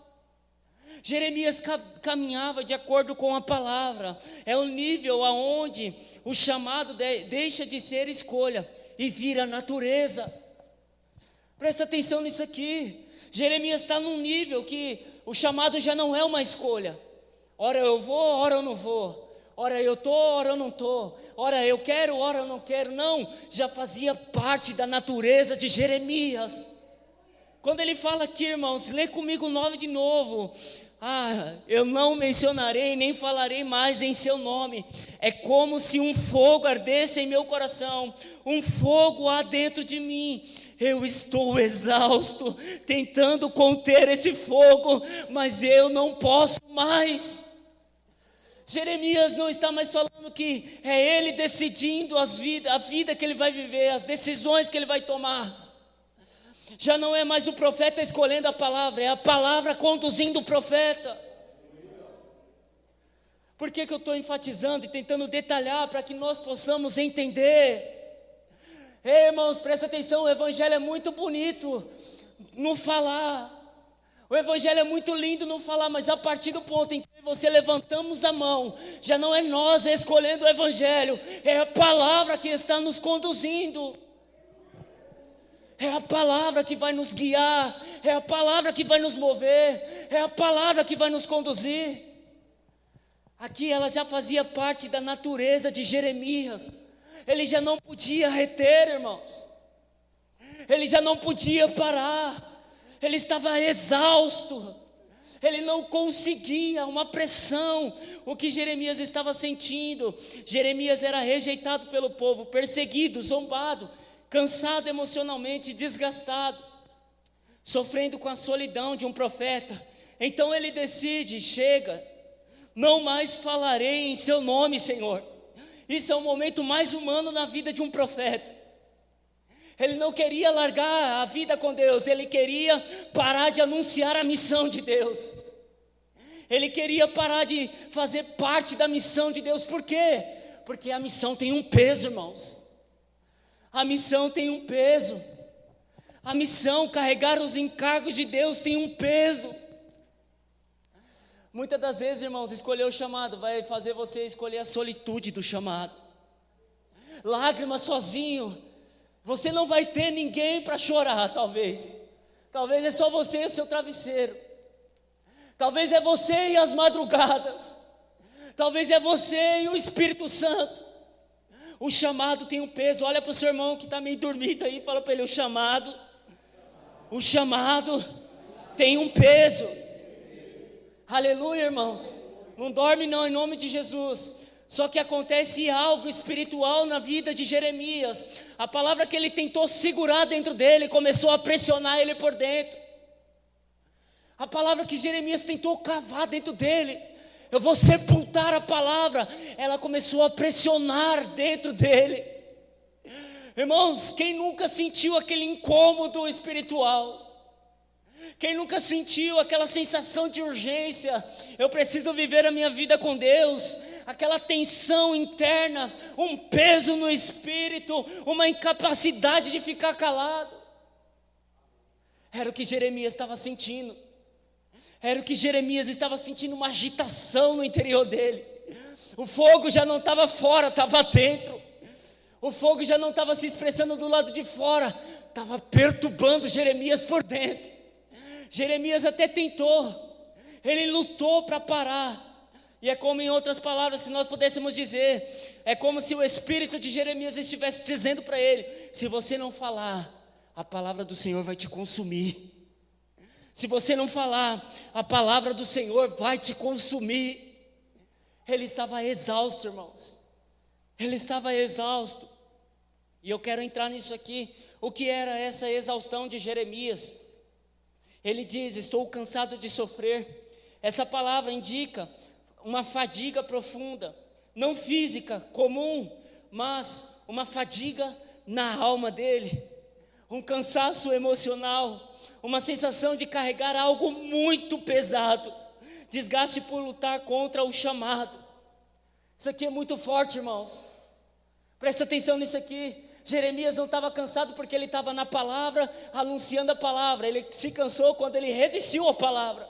Speaker 2: Jeremias caminhava de acordo com a palavra. É o nível aonde o chamado deixa de ser escolha e vira natureza. Presta atenção nisso aqui. Jeremias está num nível que o chamado já não é uma escolha. Ora eu vou, ora eu não vou. Ora eu estou, ora eu não estou. Ora eu quero, ora eu não quero. Não, já fazia parte da natureza de Jeremias. Quando ele fala aqui, irmãos, lê comigo 9 de novo. Eu não mencionarei, nem falarei mais em seu nome. É como se um fogo ardesse em meu coração, um fogo há dentro de mim. Eu estou exausto, tentando conter esse fogo, mas eu não posso mais. Jeremias não está mais falando que é ele decidindo a vida que ele vai viver, as decisões que ele vai tomar. Já não é mais o profeta escolhendo a palavra, é a palavra conduzindo o profeta. Por que eu estou enfatizando e tentando detalhar para que nós possamos entender? Irmãos, presta atenção, o evangelho é muito bonito no falar. O evangelho é muito lindo no falar, mas a partir do ponto em que você levantamos a mão, já não é nós escolhendo o evangelho, é a palavra que está nos conduzindo. É a palavra que vai nos guiar, é a palavra que vai nos mover, é a palavra que vai nos conduzir. Aqui ela já fazia parte da natureza de Jeremias. Ele já não podia reter, irmãos. Ele já não podia parar. Ele estava exausto. Ele não conseguia, uma pressão. O que Jeremias estava sentindo? Jeremias era rejeitado pelo povo, perseguido, zombado, cansado emocionalmente, desgastado, sofrendo com a solidão de um profeta. Então ele decide, chega, não mais falarei em seu nome, Senhor. Isso é o momento mais humano na vida de um profeta. Ele não queria largar a vida com Deus, ele queria parar de anunciar a missão de Deus. Ele queria parar de fazer parte da missão de Deus. Por quê? Porque a missão tem um peso, irmãos. A missão tem um peso. A missão, carregar os encargos de Deus tem um peso. Muitas das vezes, irmãos, escolher o chamado vai fazer você escolher a solitude do chamado. Lágrimas sozinho. Você não vai ter ninguém para chorar, talvez. Talvez é só você e o seu travesseiro. Talvez é você e as madrugadas. Talvez é você e o Espírito Santo. O chamado tem um peso. Olha para o seu irmão que está meio dormido aí, fala para ele, o chamado tem um peso. Aleluia, irmãos. Não dorme não, em nome de Jesus. Só que acontece algo espiritual na vida de Jeremias. A palavra que ele tentou segurar dentro dele começou a pressionar ele por dentro. A palavra que Jeremias tentou cavar dentro dele, eu vou sepultar a palavra, ela começou a pressionar dentro dele. Irmãos, quem nunca sentiu aquele incômodo espiritual? Quem nunca sentiu aquela sensação de urgência? Eu preciso viver a minha vida com Deus. Aquela tensão interna, um peso no espírito, uma incapacidade de ficar calado. Era o que Jeremias estava sentindo. Era o que Jeremias estava sentindo, uma agitação no interior dele. O fogo já não estava fora, estava dentro. O fogo já não estava se expressando do lado de fora, estava perturbando Jeremias por dentro. Jeremias até tentou, ele lutou para parar. E é como, em outras palavras, se nós pudéssemos dizer, é como se o espírito de Jeremias estivesse dizendo para ele: se você não falar, a palavra do Senhor vai te consumir. Se você não falar, a palavra do Senhor vai te consumir. Ele estava exausto, irmãos. Ele estava exausto. E eu quero entrar nisso aqui. O que era essa exaustão de Jeremias? Ele diz: estou cansado de sofrer. Essa palavra indica uma fadiga profunda, não física, comum, mas uma fadiga na alma dele, um cansaço emocional, uma sensação de carregar algo muito pesado, desgaste por lutar contra o chamado. Isso aqui é muito forte, irmãos. Presta atenção nisso aqui. Jeremias não estava cansado porque ele estava na palavra, anunciando a palavra. Ele se cansou quando ele resistiu à palavra.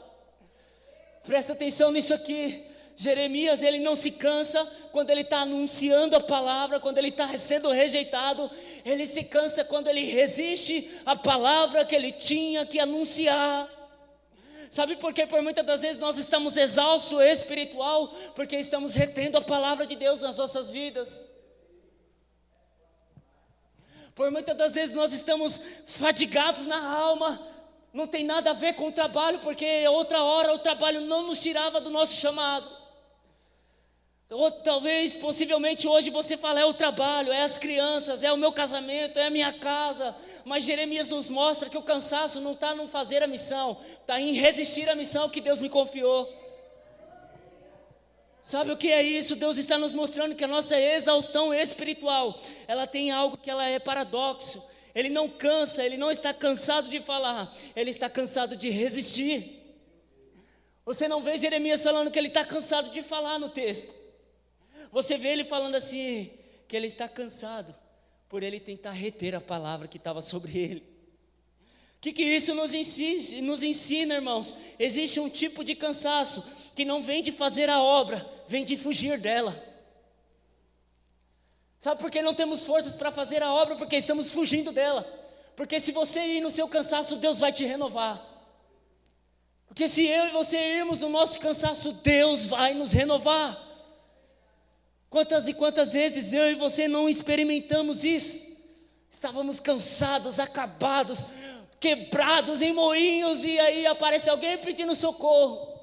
Speaker 2: Presta atenção nisso aqui. Jeremias, ele não se cansa quando ele está anunciando a palavra, quando ele está sendo rejeitado. Ele se cansa quando ele resiste à palavra que ele tinha que anunciar. Sabe por quê? Por muitas das vezes nós estamos exaustos espiritual, porque estamos retendo a palavra de Deus nas nossas vidas. Por muitas das vezes nós estamos fadigados na alma. Não tem nada a ver com o trabalho, porque outra hora o trabalho não nos tirava do nosso chamado. Ou talvez, possivelmente hoje você fala: é o trabalho, é as crianças, é o meu casamento, é a minha casa. Mas Jeremias nos mostra que o cansaço não está em fazer a missão, está em resistir à missão que Deus me confiou. Sabe o que é isso? Deus está nos mostrando que a nossa exaustão espiritual, ela tem algo que ela é paradoxo. Ele não cansa, ele não está cansado de falar, ele está cansado de resistir. Você não vê Jeremias falando que ele está cansado de falar no texto. Você vê ele falando assim, que ele está cansado por ele tentar reter a palavra que estava sobre ele. O que isso nos ensina, irmãos? Existe um tipo de cansaço que não vem de fazer a obra, vem de fugir dela. Sabe por que não temos forças para fazer a obra? Porque estamos fugindo dela. Porque se você ir no seu cansaço, Deus vai te renovar. Porque se eu e você irmos no nosso cansaço, Deus vai nos renovar. Quantas e quantas vezes eu e você não experimentamos isso? Estávamos cansados, acabados, quebrados em moinhos, e aí aparece alguém pedindo socorro.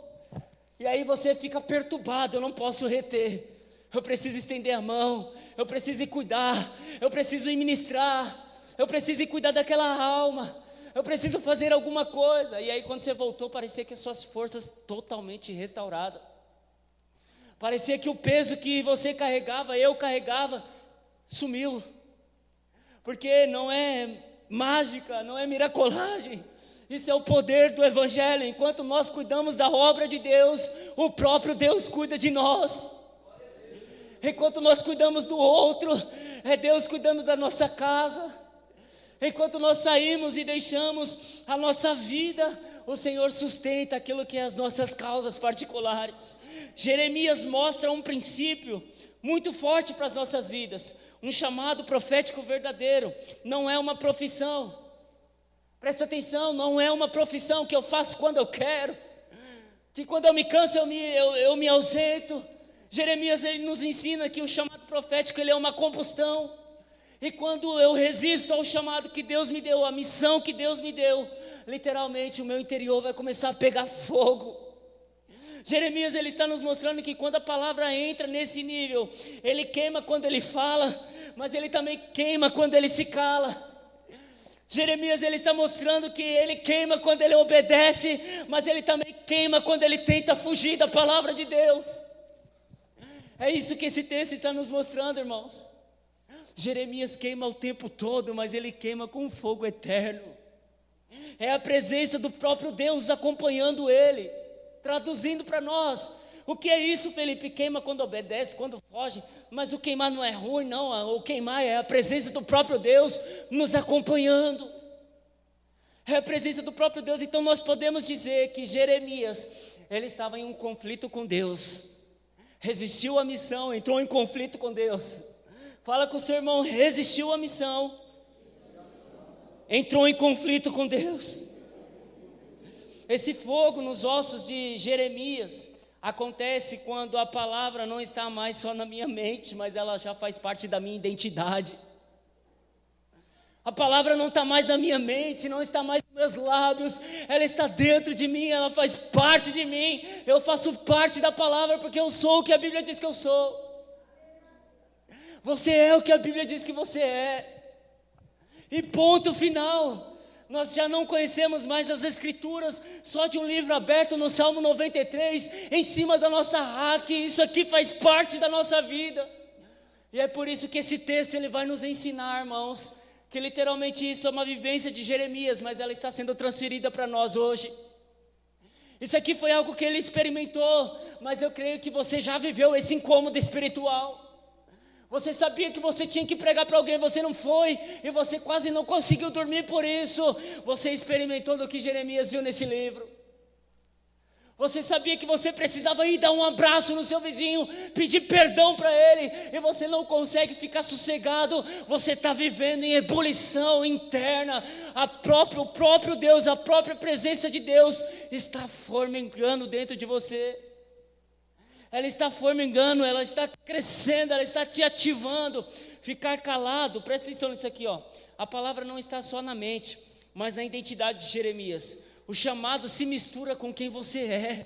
Speaker 2: E aí você fica perturbado: eu não posso reter, eu preciso estender a mão, eu preciso ir cuidar, eu preciso ir ministrar, eu preciso ir cuidar daquela alma, eu preciso fazer alguma coisa. E aí quando você voltou, parecia que as suas forças totalmente restauradas. Parecia que o peso que você carregava, eu carregava, sumiu. porque não é mágica, não é miracolagem. Isso é o poder do Evangelho. Enquanto nós cuidamos da obra de Deus, o próprio Deus cuida de nós. Enquanto nós cuidamos do outro, é Deus cuidando da nossa casa. Enquanto nós saímos e deixamos a nossa vida, o Senhor sustenta aquilo que é as nossas causas particulares. Jeremias mostra um princípio muito forte para as nossas vidas. Um chamado profético verdadeiro. Não é uma profissão. Presta atenção, não é uma profissão que eu faço quando eu quero, que quando eu me canso eu me ausento. Jeremias ele nos ensina que o chamado profético ele é uma combustão, e quando eu resisto ao chamado que Deus me deu, a missão que Deus me deu, literalmente o meu interior vai começar a pegar fogo. Jeremias ele está nos mostrando que quando a palavra entra nesse nível, ele queima quando ele fala, mas ele também queima quando ele se cala. Jeremias ele está mostrando que ele queima quando ele obedece, mas ele também queima quando ele tenta fugir da palavra de Deus. É isso que esse texto está nos mostrando, irmãos. Jeremias queima o tempo todo, mas ele queima com um fogo eterno. É a presença do próprio Deus acompanhando ele, traduzindo para nós. O que é isso, Felipe? Queima quando obedece, quando foge. Mas o queimar não é ruim, não. O queimar é a presença do próprio Deus nos acompanhando. É a presença do próprio Deus. Então nós podemos dizer que Jeremias, ele estava em um conflito com Deus. Resistiu à missão, entrou em conflito com Deus. Fala com o seu irmão, resistiu à missão, entrou em conflito com Deus. Esse fogo nos ossos de Jeremias acontece quando a palavra não está mais só na minha mente, mas ela já faz parte da minha identidade. A palavra não está mais na minha mente, não está mais nos meus lábios, ela está dentro de mim, ela faz parte de mim. Eu faço parte da palavra porque eu sou o que a Bíblia diz que eu sou. Você é o que a Bíblia diz que você é. E ponto final. Nós já não conhecemos mais as Escrituras só de um livro aberto no Salmo 93, em cima da nossa raque. Isso aqui faz parte da nossa vida. E é por isso que esse texto ele vai nos ensinar, irmãos, que literalmente isso é uma vivência de Jeremias, mas ela está sendo transferida para nós hoje. Isso aqui foi algo que ele experimentou, mas eu creio que você já viveu esse incômodo espiritual. Você sabia que você tinha que pregar para alguém, você não foi, e você quase não conseguiu dormir por isso. Você experimentou do que Jeremias viu nesse livro. Você sabia que você precisava ir dar um abraço no seu vizinho, pedir perdão para ele, e você não consegue ficar sossegado. Você está vivendo em ebulição interna. O próprio Deus, a própria presença de Deus está formigando dentro de você. Ela está formigando, ela está crescendo, ela está te ativando. Ficar calado, presta atenção nisso aqui, ó. A palavra não está só na mente, mas na identidade de Jeremias. O chamado se mistura com quem você é.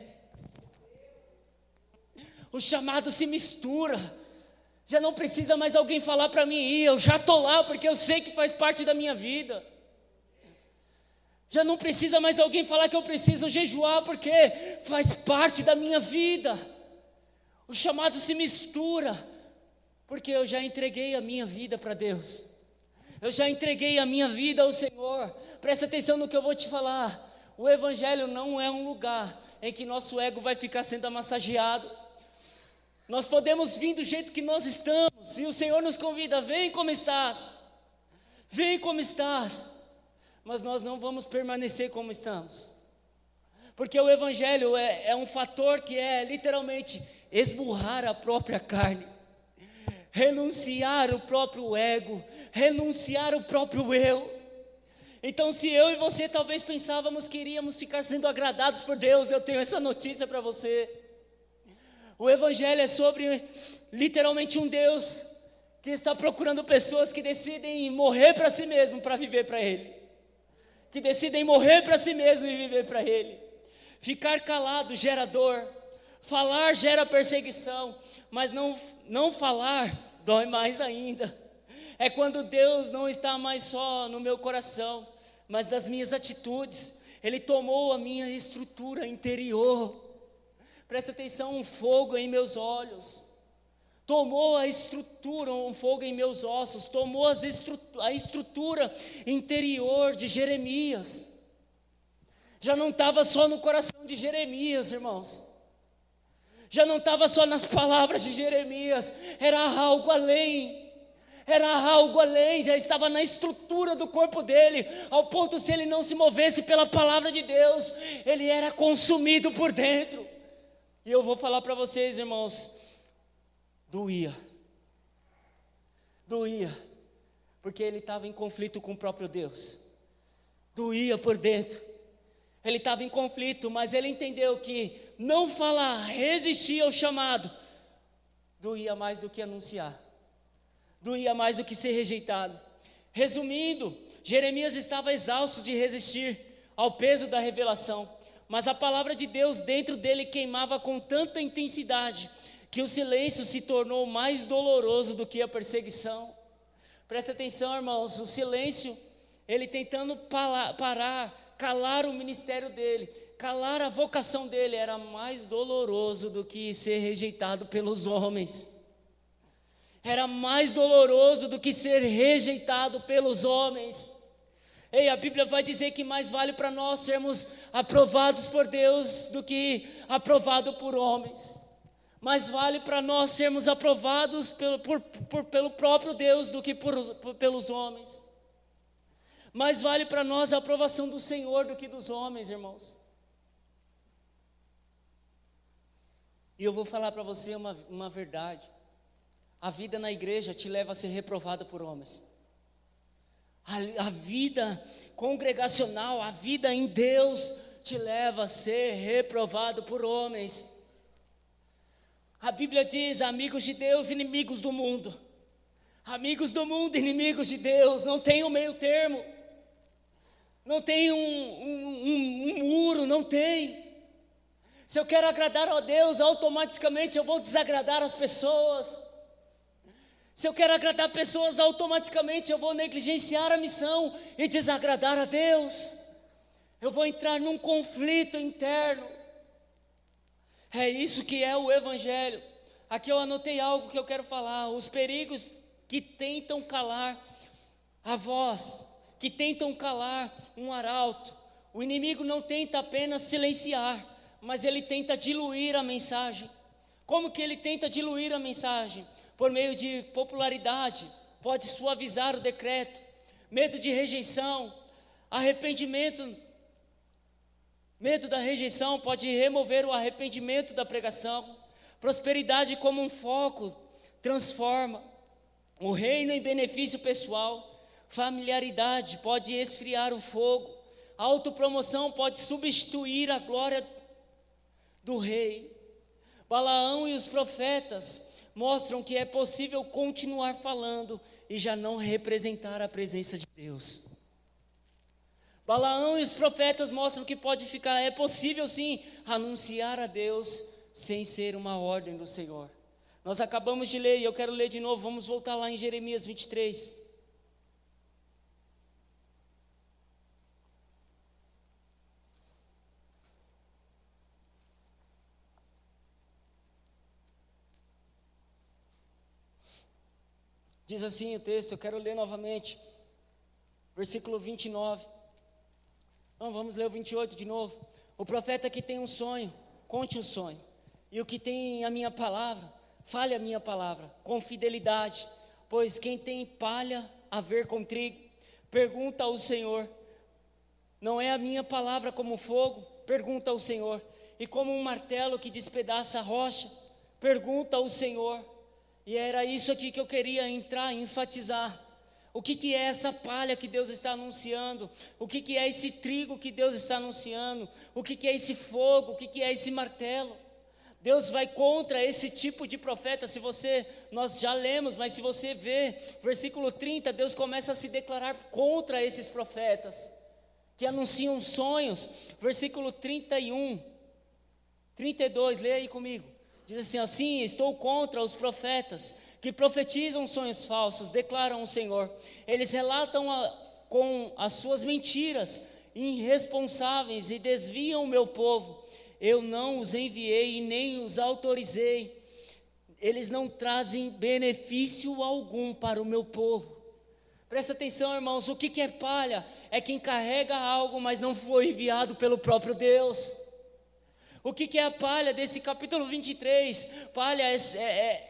Speaker 2: O chamado se mistura. Já não precisa mais alguém falar para mim ir, eu já estou lá porque eu sei que faz parte da minha vida. Já não precisa mais alguém falar que eu preciso jejuar porque faz parte da minha vida. O chamado se mistura, porque eu já entreguei a minha vida para Deus. Eu já entreguei a minha vida ao Senhor. Presta atenção no que eu vou te falar. O Evangelho não é um lugar em que nosso ego vai ficar sendo amassageado. Nós podemos vir do jeito que nós estamos, e o Senhor nos convida, vem como estás. Vem como estás. Mas nós não vamos permanecer como estamos. Porque o Evangelho é um fator que é literalmente esmurrar a própria carne, renunciar o próprio ego, renunciar o próprio eu. Então se eu e você talvez pensávamos que iríamos ficar sendo agradados por Deus, eu tenho essa notícia para você. O Evangelho é sobre literalmente um Deus que está procurando pessoas que decidem morrer para si mesmo para viver para Ele, que decidem morrer para si mesmo e viver para Ele. Ficar calado gera dor, falar gera perseguição, mas não falar dói mais ainda. É quando Deus não está mais só no meu coração, mas das minhas atitudes. Ele tomou a minha estrutura interior. Presta atenção, um fogo em meus olhos. tomou a estrutura, um fogo em meus ossos, tomou a estrutura interior de Jeremias. Já não estava só no coração de Jeremias, irmãos. Já não estava só nas palavras de Jeremias, era algo além. Era algo além, já estava na estrutura do corpo dele, ao ponto se ele não se movesse pela palavra de Deus, ele era consumido por dentro. E eu vou falar para vocês, irmãos, doía, porque ele estava em conflito com o próprio Deus, doía por dentro, ele estava em conflito, mas ele entendeu que não falar, resistir ao chamado, doía mais do que anunciar, doía mais do que ser rejeitado. Resumindo, Jeremias estava exausto de resistir ao peso da revelação, mas a palavra de Deus dentro dele queimava com tanta intensidade, que o silêncio se tornou mais doloroso do que a perseguição. Presta atenção, irmãos, o silêncio, ele tentando calar o ministério dele, calar a vocação dele, era mais doloroso do que ser rejeitado pelos homens. Era mais doloroso do que ser rejeitado pelos homens. Ei, a Bíblia vai dizer que mais vale para nós sermos aprovados por Deus do que aprovado por homens. Mais vale para nós sermos aprovados pelo próprio Deus do que pelos homens. Mais vale para nós a aprovação do Senhor do que dos homens, irmãos. E eu vou falar para você uma verdade. A vida na igreja te leva a ser reprovado por homens. A vida congregacional, a vida em Deus te leva a ser reprovado por homens. A Bíblia diz: amigos de Deus, inimigos do mundo. Amigos do mundo, inimigos de Deus. Não tem um meio termo. Não tem um muro, não tem. Se eu quero agradar a Deus, automaticamente eu vou desagradar as pessoas. Se eu quero agradar pessoas, automaticamente eu vou negligenciar a missão e desagradar a Deus. Eu vou entrar num conflito interno. É isso que é o Evangelho. Aqui eu anotei algo que eu quero falar. Os perigos que tentam calar a voz, que tentam calar um arauto. O inimigo não tenta apenas silenciar, mas ele tenta diluir a mensagem. Como que ele tenta diluir a mensagem? Por meio de popularidade, pode suavizar o decreto. Medo de rejeição, arrependimento. Medo da rejeição pode remover o arrependimento da pregação. Prosperidade como um foco transforma o reino em benefício pessoal. Familiaridade pode esfriar o fogo. Autopromoção pode substituir a glória do rei. Balaão e os profetas mostram que é possível continuar falando e já não representar a presença de Deus. Balaão e os profetas mostram que é possível sim anunciar a Deus sem ser uma ordem do Senhor. Nós acabamos de ler e eu quero ler de novo, vamos voltar lá em Jeremias 23. Diz assim o texto, eu quero ler novamente, versículo 29. Então vamos ler o 28 de novo. O profeta que tem um sonho, conte o sonho. E o que tem a minha palavra, fale a minha palavra, com fidelidade. Pois quem tem palha a ver com trigo, pergunta ao Senhor. Não é a minha palavra como fogo? Pergunta ao Senhor. E como um martelo que despedaça a rocha? Pergunta ao Senhor. E era isso aqui que eu queria entrar, enfatizar. O que é essa palha que Deus está anunciando? O que é esse trigo que Deus está anunciando? O que é esse fogo? O que é esse martelo? Deus vai contra esse tipo de profeta. Nós já lemos, mas se você ver, versículo 30, Deus começa a se declarar contra esses profetas que anunciam sonhos. Versículo 31, 32, leia aí comigo. Diz assim: assim, estou contra os profetas que profetizam sonhos falsos, declaram o Senhor. Eles relatam com as suas mentiras irresponsáveis e desviam o meu povo. Eu não os enviei e nem os autorizei. eles não trazem benefício algum para o meu povo. Presta atenção, irmãos, o que é palha? É quem carrega algo, mas não foi enviado pelo próprio Deus. O que é a palha desse capítulo 23? Palha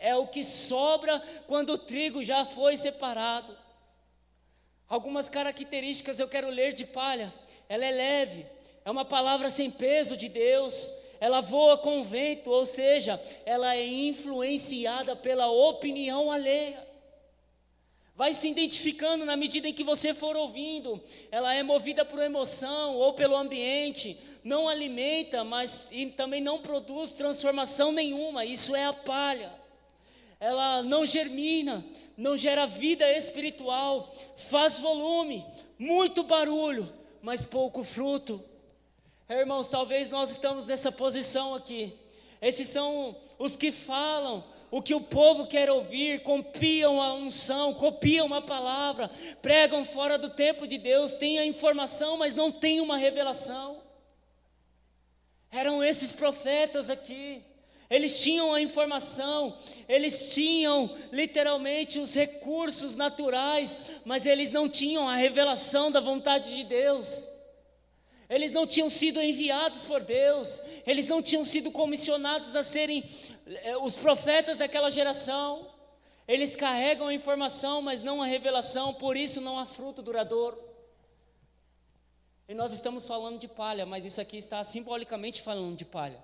Speaker 2: é o que sobra quando o trigo já foi separado. Algumas características eu quero ler de palha. Ela é leve, é uma palavra sem peso de Deus. Ela voa com o vento, ou seja, ela é influenciada pela opinião alheia. Vai se identificando na medida em que você for ouvindo. Ela é movida por emoção ou pelo ambiente. Não alimenta, mas e também não produz transformação nenhuma. Isso é a palha. Ela não germina, não gera vida espiritual. Faz volume, muito barulho, mas pouco fruto. Irmãos, talvez nós estamos nessa posição aqui. Esses são os que falam o que o povo quer ouvir, copiam a unção, copiam a palavra, pregam fora do tempo de Deus, têm a informação, mas não têm uma revelação. Eram esses profetas aqui. Eles tinham a informação, eles tinham literalmente os recursos naturais, mas eles não tinham a revelação da vontade de Deus. Eles não tinham sido enviados por Deus, eles não tinham sido comissionados a serem os profetas daquela geração. Eles carregam a informação, mas não a revelação, por isso não há fruto duradouro. E nós estamos falando de palha, mas isso aqui está simbolicamente falando de palha.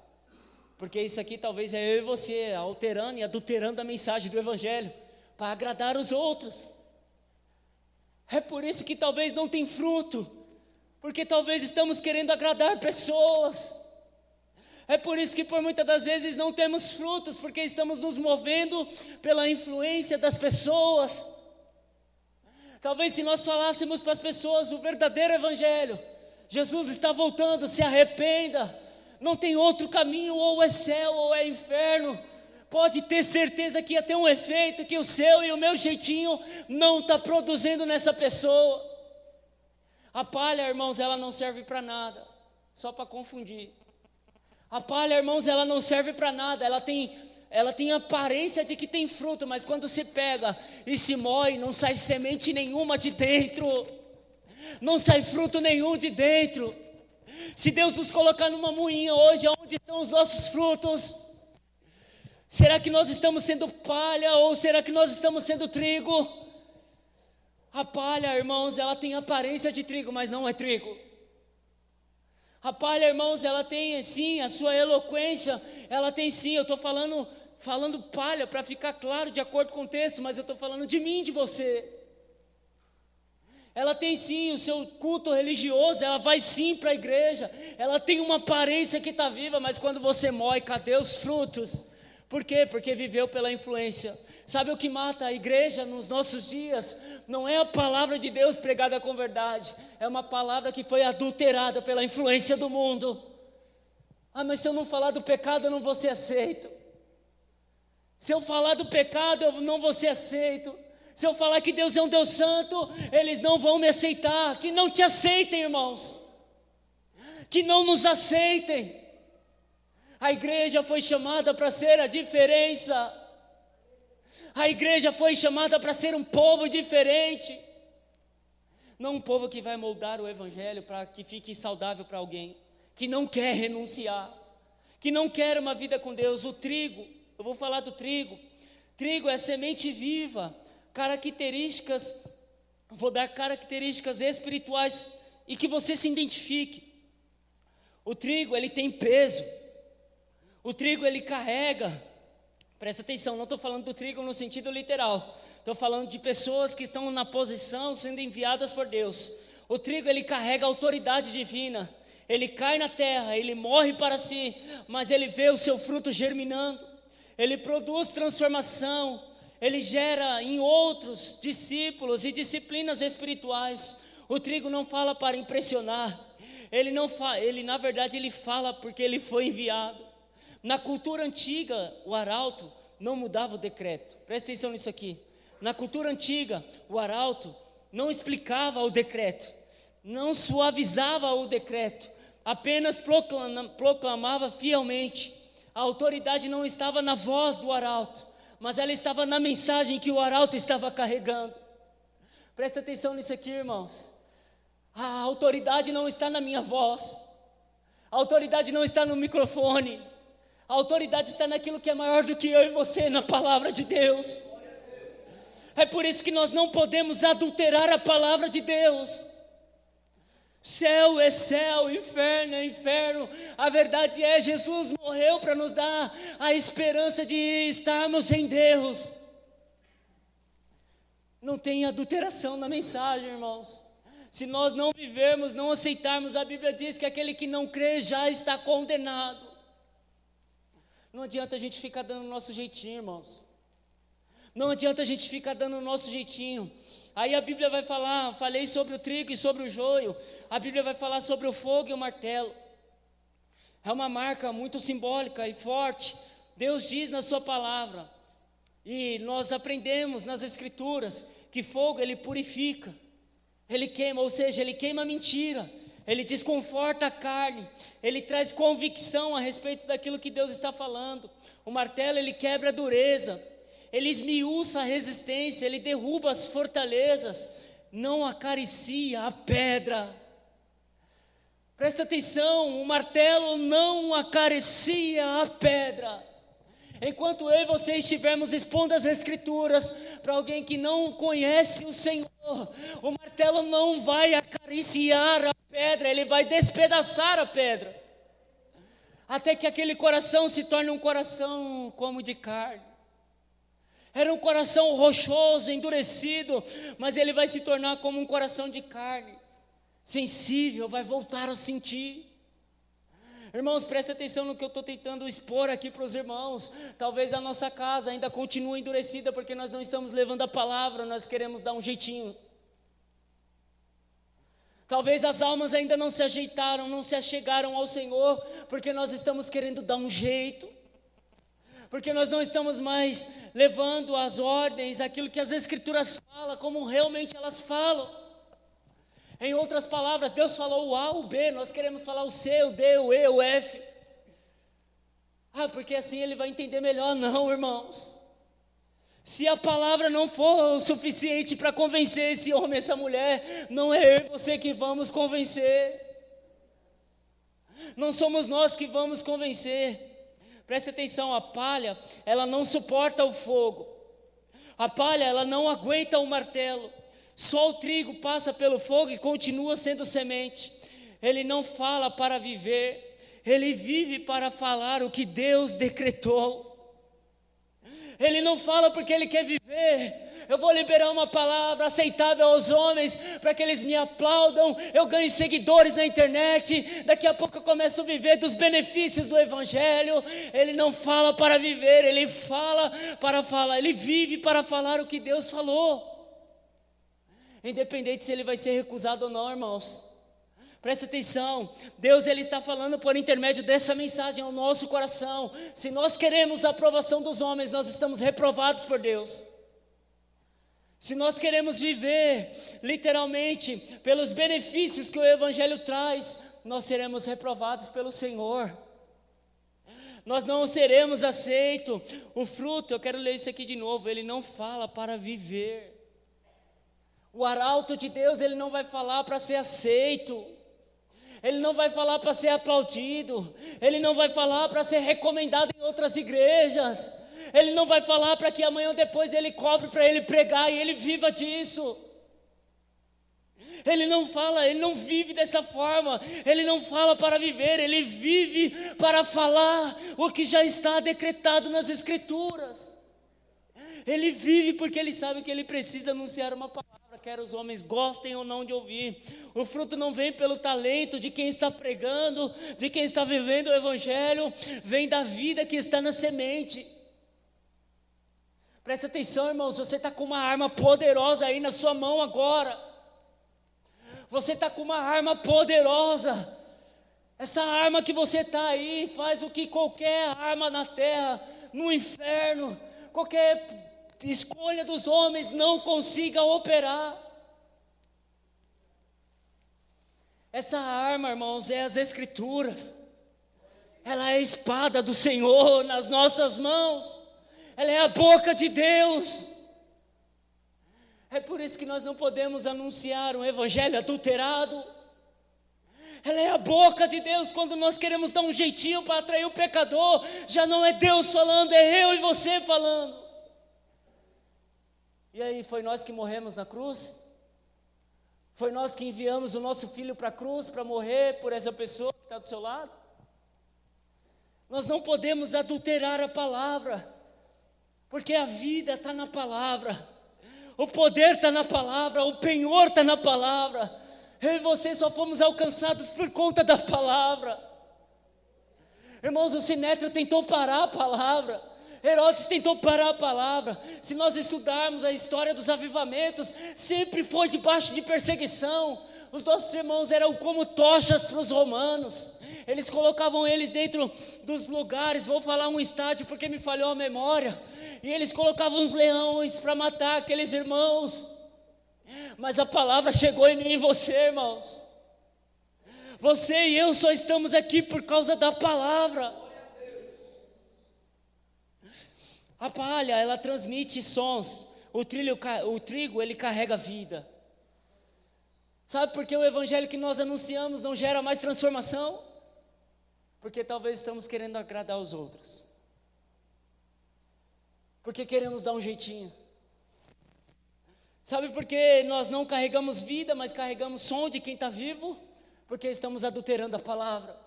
Speaker 2: Porque isso aqui talvez é eu e você alterando e adulterando a mensagem do Evangelho para agradar os outros. É por isso que talvez não tem fruto, porque talvez estamos querendo agradar pessoas. É por isso que por muitas das vezes não temos frutos, porque estamos nos movendo pela influência das pessoas. Talvez se nós falássemos para as pessoas o verdadeiro Evangelho, Jesus está voltando, se arrependa, não tem outro caminho, ou é céu ou é inferno. Pode ter certeza que ia ter um efeito que o seu e o meu jeitinho não está produzindo nessa pessoa. A palha, irmãos, ela não serve para nada, só para confundir. A palha, irmãos, ela não serve para nada, ela tem aparência de que tem fruto, mas quando se pega e se moe, não sai semente nenhuma de dentro, não sai fruto nenhum de dentro. Se Deus nos colocar numa moinha hoje, onde estão os nossos frutos? Será que nós estamos sendo palha ou será que nós estamos sendo trigo? A palha, irmãos, ela tem aparência de trigo, mas não é trigo. A palha, irmãos, ela tem sim a sua eloquência, ela tem sim, eu estou falando palha para ficar claro de acordo com o texto, mas eu estou falando de mim, de você. Ela tem sim o seu culto religioso, ela vai sim para a igreja, ela tem uma aparência que está viva, mas quando você morre, cadê os frutos? Por quê? Porque viveu pela influência. Sabe o que mata a igreja nos nossos dias? Não é a palavra de Deus pregada com verdade, é uma palavra que foi adulterada pela influência do mundo. Ah, mas se eu não falar do pecado, eu não vou ser aceito. Se eu falar do pecado, eu não vou ser aceito. Se eu falar que Deus é um Deus santo, eles não vão me aceitar. Que não te aceitem, irmãos. Que não nos aceitem. A igreja foi chamada para ser a diferença. A igreja foi chamada para ser um povo diferente. Não um povo que vai moldar o evangelho para que fique saudável para alguém. Que não quer renunciar. Que não quer uma vida com Deus. O trigo, eu vou falar do trigo. Trigo é semente viva. Características, vou dar características espirituais e que você se identifique. O trigo, ele tem peso. O trigo, ele carrega. Presta atenção, não estou falando do trigo no sentido literal. Estou falando de pessoas que estão na posição sendo enviadas por Deus. O trigo, ele carrega autoridade divina. Ele cai na terra, ele morre para si, mas ele vê o seu fruto germinando. Ele produz transformação. Ele gera em outros discípulos e disciplinas espirituais. O trigo não fala para impressionar. Ele na verdade ele fala porque ele foi enviado. Na cultura antiga, o arauto não mudava o decreto. Presta atenção nisso aqui. Na cultura antiga, o arauto não explicava o decreto, não suavizava o decreto, apenas proclamava fielmente. A autoridade não estava na voz do arauto. mas ela estava na mensagem que o arauto estava carregando. Presta atenção nisso aqui, irmãos. A autoridade não está na minha voz, a autoridade não está no microfone, a autoridade está naquilo que é maior do que eu e você, na palavra de Deus. É por isso que nós não podemos adulterar a palavra de Deus. Céu é céu, inferno é inferno. A verdade é, Jesus morreu para nos dar a esperança de estarmos em Deus. Não tem adulteração na mensagem, irmãos. Se nós não vivermos, não aceitarmos, a Bíblia diz que aquele que não crê já está condenado. Não adianta a gente ficar dando o nosso jeitinho, irmãos. Não adianta a gente ficar dando o nosso jeitinho. Aí a Bíblia vai falar, falei sobre o trigo e sobre o joio. A Bíblia vai falar sobre o fogo e o martelo. É uma marca muito simbólica e forte. Deus diz na sua palavra. E nós aprendemos nas Escrituras que fogo ele purifica. Ele queima, ou seja, ele queima a mentira. Ele desconforta a carne. Ele traz convicção a respeito daquilo que Deus está falando. O martelo ele quebra a dureza. Ele esmiuça a resistência, ele derruba as fortalezas, não acaricia a pedra. Presta atenção, o martelo não acaricia a pedra. Enquanto eu e você estivermos expondo as Escrituras para alguém que não conhece o Senhor, o martelo não vai acariciar a pedra, ele vai despedaçar a pedra. Até que aquele coração se torne um coração como de carne. Era um coração rochoso, endurecido, mas ele vai se tornar como um coração de carne, sensível, vai voltar a sentir. Irmãos, preste atenção no que eu estou tentando expor aqui para os irmãos. Talvez a nossa casa ainda continue endurecida, porque nós não estamos levando a palavra, nós queremos dar um jeitinho. Talvez as almas ainda não se ajeitaram, não se achegaram ao Senhor, porque nós estamos querendo dar um jeito. Porque nós não estamos mais levando as ordens, aquilo que as Escrituras falam, como realmente elas falam. Em outras palavras, Deus falou o A, o B, nós queremos falar o C, o D, o E, o F. Porque assim ele vai entender melhor. Não, irmãos. Se a palavra não for o suficiente para convencer esse homem, essa mulher, não é eu e você que vamos convencer. Não somos nós que vamos convencer. Preste atenção, a palha, ela não suporta o fogo. A palha, ela não aguenta o martelo. Só o trigo passa pelo fogo e continua sendo semente. Ele não fala para viver, ele vive para falar o que Deus decretou. Ele não fala porque ele quer viver. Eu vou liberar uma palavra aceitável aos homens, para que eles me aplaudam, eu ganho seguidores na internet, daqui a pouco eu começo a viver dos benefícios do Evangelho. Ele não fala para viver, ele fala para falar, ele vive para falar o que Deus falou. Independente se ele vai ser recusado ou não, irmãos. Presta atenção, Deus ele está falando por intermédio dessa mensagem ao nosso coração. Se nós queremos a aprovação dos homens, nós estamos reprovados por Deus. Se nós queremos viver, literalmente, pelos benefícios que o Evangelho traz, nós seremos reprovados pelo Senhor. Nós não seremos aceitos. O fruto, eu quero ler isso aqui de novo, ele não fala para viver. O arauto de Deus, ele não vai falar para ser aceito. Ele não vai falar para ser aplaudido. Ele não vai falar para ser recomendado em outras igrejas. Ele não vai falar para que amanhã ou depois ele cobre para ele pregar e ele viva disso. Ele não fala, ele não vive dessa forma. Ele não fala para viver, ele vive para falar o que já está decretado nas Escrituras. Ele vive porque ele sabe que ele precisa anunciar uma palavra, quer os homens gostem ou não de ouvir. O fruto não vem pelo talento de quem está pregando, de quem está vivendo o Evangelho, vem da vida que está na semente. Presta atenção, irmãos, você está com uma arma poderosa aí na sua mão agora. Você está com uma arma poderosa. Essa arma que você está aí faz o que qualquer arma na terra, no inferno, qualquer escolha dos homens não consiga operar. Essa arma, irmãos, é as Escrituras. Ela é a espada do Senhor nas nossas mãos. ela é a boca de Deus. É por isso que nós não podemos anunciar um evangelho adulterado. Ela é a boca de Deus. Quando nós queremos dar um jeitinho para atrair o pecador, já não é Deus falando, é eu e você falando. E aí, foi nós que morremos na cruz? Foi nós que enviamos o nosso filho para a cruz para morrer por essa pessoa que está do seu lado? Nós não podemos adulterar a palavra, porque a vida está na palavra, o poder está na palavra, o penhor está na palavra. Eu e você só fomos alcançados por conta da palavra. Irmãos, o Sinédrio tentou parar a palavra, Herodes tentou parar a palavra. Se nós estudarmos a história dos avivamentos, sempre foi debaixo de perseguição. Os nossos irmãos eram como tochas para os romanos. Eles colocavam eles dentro dos lugares, vou falar um estádio porque me falhou a memória, e eles colocavam os leões para matar aqueles irmãos. Mas a palavra chegou em mim e você, irmãos. Você e eu só estamos aqui por causa da palavra. A palha, ela transmite sons. O trigo, ele carrega vida. Sabe por que o evangelho que nós anunciamos não gera mais transformação? Porque talvez estamos querendo agradar os outros. Porque queremos dar um jeitinho. Sabe por que nós não carregamos vida, mas carregamos som de quem está vivo? Porque estamos adulterando a palavra.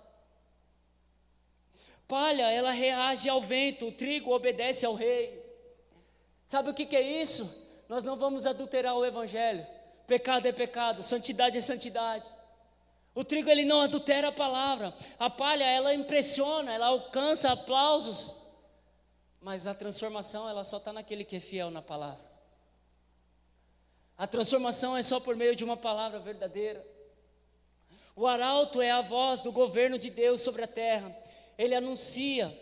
Speaker 2: Palha, ela reage ao vento, o trigo obedece ao rei. Sabe o que é isso? Nós não vamos adulterar o evangelho. Pecado é pecado, santidade é santidade. O trigo, ele não adultera a palavra. A palha, ela impressiona, ela alcança aplausos. Mas a transformação, ela só está naquele que é fiel na palavra. A transformação é só por meio de uma palavra verdadeira. O arauto é a voz do governo de Deus sobre a terra. Ele anuncia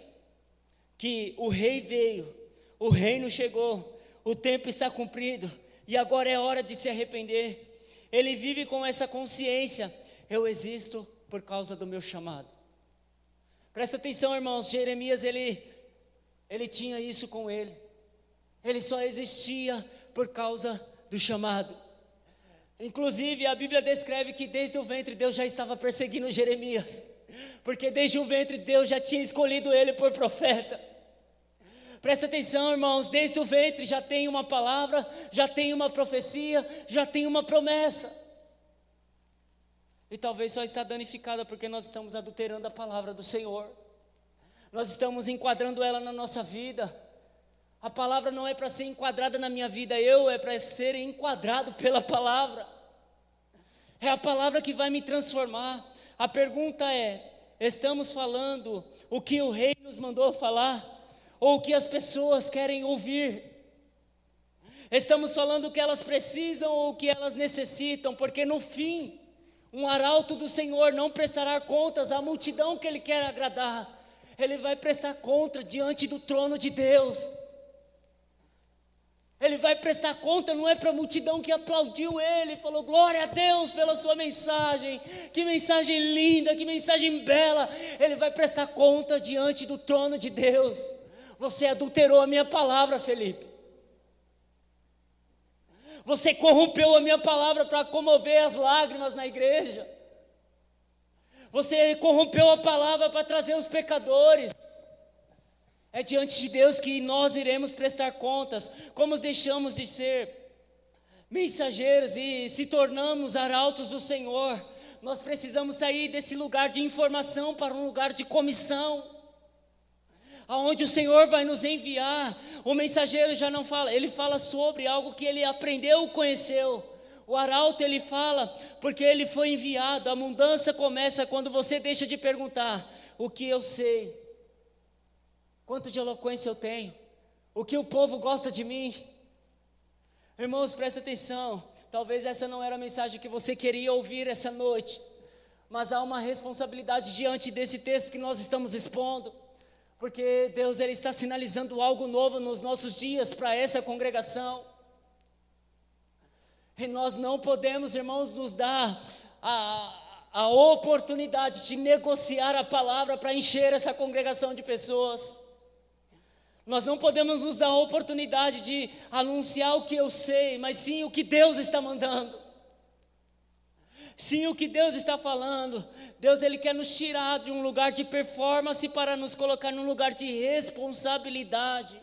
Speaker 2: que o rei veio, o reino chegou, o tempo está cumprido e agora é hora de se arrepender. Ele vive com essa consciência: eu existo por causa do meu chamado. Presta atenção, irmãos, Jeremias, ele tinha isso com ele. Ele só existia por causa do chamado. Inclusive, a Bíblia descreve que desde o ventre Deus já estava perseguindo Jeremias, porque desde o ventre Deus já tinha escolhido ele por profeta. Presta atenção, irmãos, desde o ventre já tem uma palavra, já tem uma profecia, já tem uma promessa. E talvez só está danificada porque nós estamos adulterando a palavra do Senhor. Nós estamos enquadrando ela na nossa vida. A palavra não é para ser enquadrada na minha vida, é para ser enquadrado pela palavra. É a palavra que vai me transformar. A pergunta é: estamos falando o que o rei nos mandou falar? Ou o que as pessoas querem ouvir? Estamos falando o que elas precisam ou o que elas necessitam? Porque no fim, um arauto do Senhor não prestará contas à multidão que ele quer agradar. Ele vai prestar conta diante do trono de Deus. Ele vai prestar conta, não é para a multidão que aplaudiu ele, falou glória a Deus pela sua mensagem, que mensagem linda, que mensagem bela. Ele vai prestar conta diante do trono de Deus. Você adulterou a minha palavra, Felipe. Você corrompeu a minha palavra para comover as lágrimas na igreja. Você corrompeu a palavra para trazer os pecadores. É diante de Deus que nós iremos prestar contas. Como deixamos de ser mensageiros e se tornamos arautos do Senhor, nós precisamos sair desse lugar de informação para um lugar de comissão, aonde o Senhor vai nos enviar. O mensageiro já não fala, ele fala sobre algo que ele aprendeu, conheceu. O arauto, ele fala porque ele foi enviado. A mudança começa quando você deixa de perguntar o que eu sei, quanto de eloquência eu tenho, o que o povo gosta de mim. Irmãos, presta atenção. Talvez essa não era a mensagem que você queria ouvir essa noite, mas há uma responsabilidade diante desse texto que nós estamos expondo, porque Deus, ele está sinalizando algo novo nos nossos dias para essa congregação. E nós não podemos, irmãos, nos dar a oportunidade de negociar a palavra para encher essa congregação de pessoas. Nós não podemos nos dar a oportunidade de anunciar o que eu sei, mas sim o que Deus está mandando. Sim, o que Deus está falando. Deus, Ele quer nos tirar de um lugar de performance para nos colocar num lugar de responsabilidade.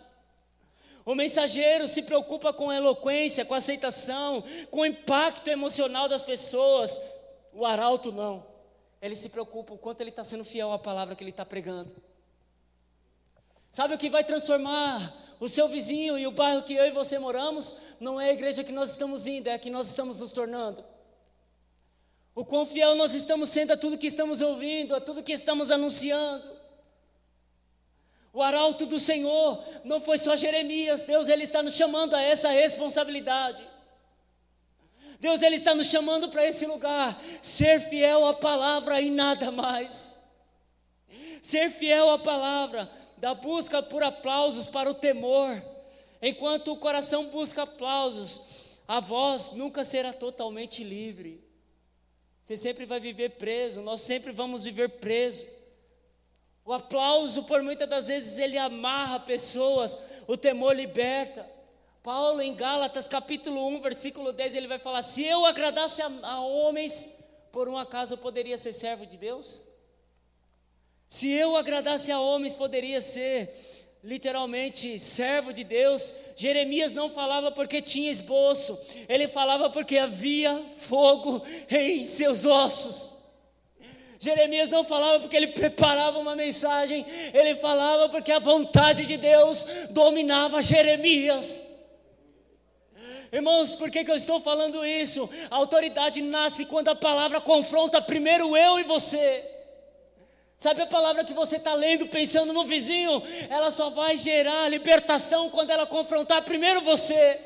Speaker 2: O mensageiro se preocupa com a eloquência, com a aceitação, com o impacto emocional das pessoas. O arauto não. Ele se preocupa o quanto ele está sendo fiel à palavra que ele está pregando. Sabe o que vai transformar o seu vizinho e o bairro que eu e você moramos? Não é a igreja que nós estamos indo, é a que nós estamos nos tornando. O quão fiel nós estamos sendo a tudo que estamos ouvindo, a tudo que estamos anunciando. O arauto do Senhor não foi só Jeremias. Deus, Ele está nos chamando a essa responsabilidade. Deus, Ele está nos chamando para esse lugar. Ser fiel à palavra e nada mais. Ser fiel à palavra, da busca por aplausos para o temor. Enquanto o coração busca aplausos, a voz nunca será totalmente livre. Você sempre vai viver preso, nós sempre vamos viver preso. O aplauso, por muitas das vezes, ele amarra pessoas, o temor liberta. Paulo, em Gálatas, capítulo 1, versículo 10, ele vai falar: se eu agradasse a homens, por um acaso eu poderia ser servo de Deus? Se eu agradasse a homens, poderia ser literalmente servo de Deus. Jeremias não falava porque tinha esboço, ele falava porque havia fogo em seus ossos. Jeremias não falava porque ele preparava uma mensagem, ele falava porque a vontade de Deus dominava Jeremias. Irmãos, por que eu estou falando isso? A autoridade nasce quando a palavra confronta primeiro eu e você. Sabe a palavra que você está lendo, pensando no vizinho? Ela só vai gerar libertação quando ela confrontar primeiro você.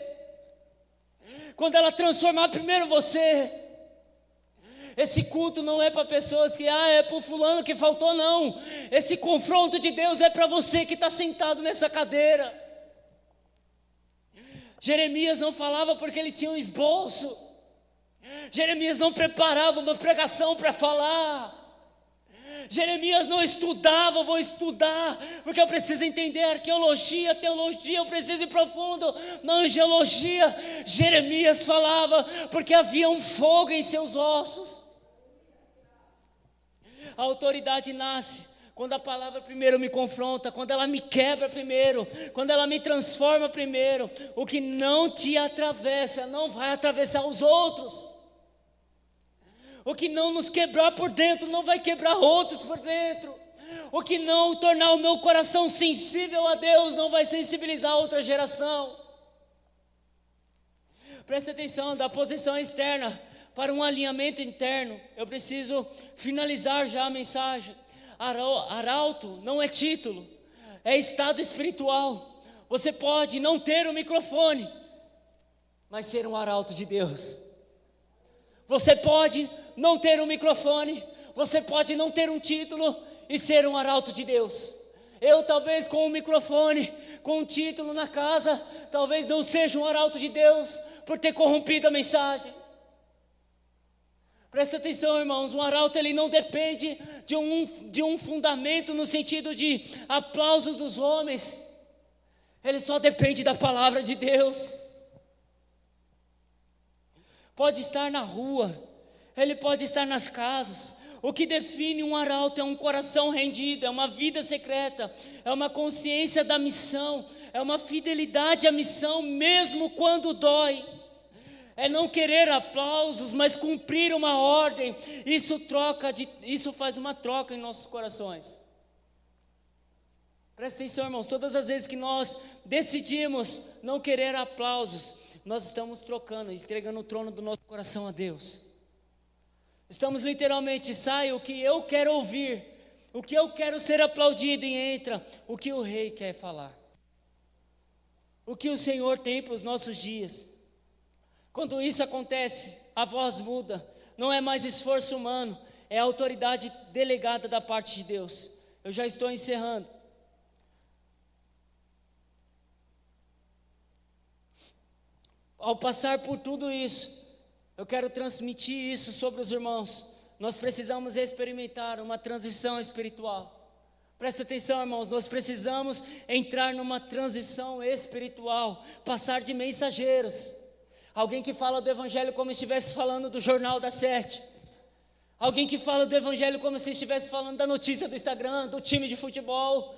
Speaker 2: Quando ela transformar primeiro você. Esse culto não é para pessoas que, é para o fulano que faltou, não. Esse confronto de Deus é para você que está sentado nessa cadeira. Jeremias não falava porque ele tinha um esboço. Jeremias não preparava uma pregação para falar. Jeremias não estudava, vou estudar, porque eu preciso entender arqueologia, teologia, eu preciso ir profundo na angelologia. Jeremias falava, porque havia um fogo em seus ossos. A autoridade nasce quando a palavra primeiro me confronta, quando ela me quebra primeiro, quando ela me transforma primeiro. O que não te atravessa, não vai atravessar os outros. O que não nos quebrar por dentro, não vai quebrar outros por dentro. O que não tornar o meu coração sensível a Deus, não vai sensibilizar outra geração. Presta atenção, da posição externa para um alinhamento interno. Eu preciso finalizar já a mensagem. Arauto não é título, é estado espiritual. Você pode não ter o microfone, mas ser um arauto de Deus. Você pode não ter um microfone, você pode não ter um título e ser um arauto de Deus. Eu talvez com um microfone, com um título na casa, talvez não seja um arauto de Deus por ter corrompido a mensagem. Presta atenção, irmãos, um arauto ele não depende de um fundamento no sentido de aplausos dos homens. Ele só depende da palavra de Deus. Pode estar na rua, ele pode estar nas casas. O que define um arauto é um coração rendido, é uma vida secreta, é uma consciência da missão, é uma fidelidade à missão, mesmo quando dói. É não querer aplausos, mas cumprir uma ordem. Isso faz uma troca em nossos corações. Presta atenção, irmãos, todas as vezes que nós decidimos não querer aplausos, nós estamos trocando, entregando o trono do nosso coração a Deus. Estamos literalmente, sai o que eu quero ouvir, o que eu quero ser aplaudido, e entra o que o rei quer falar. O que o Senhor tem para os nossos dias. Quando isso acontece, a voz muda, não é mais esforço humano, é a autoridade delegada da parte de Deus. Eu já estou encerrando. Ao passar por tudo isso, eu quero transmitir isso sobre os irmãos. Nós precisamos experimentar uma transição espiritual. Presta atenção, irmãos, nós precisamos entrar numa transição espiritual, passar de mensageiros. Alguém que fala do evangelho como se estivesse falando do Jornal das 7. Alguém que fala do evangelho como se estivesse falando da notícia do Instagram, do time de futebol.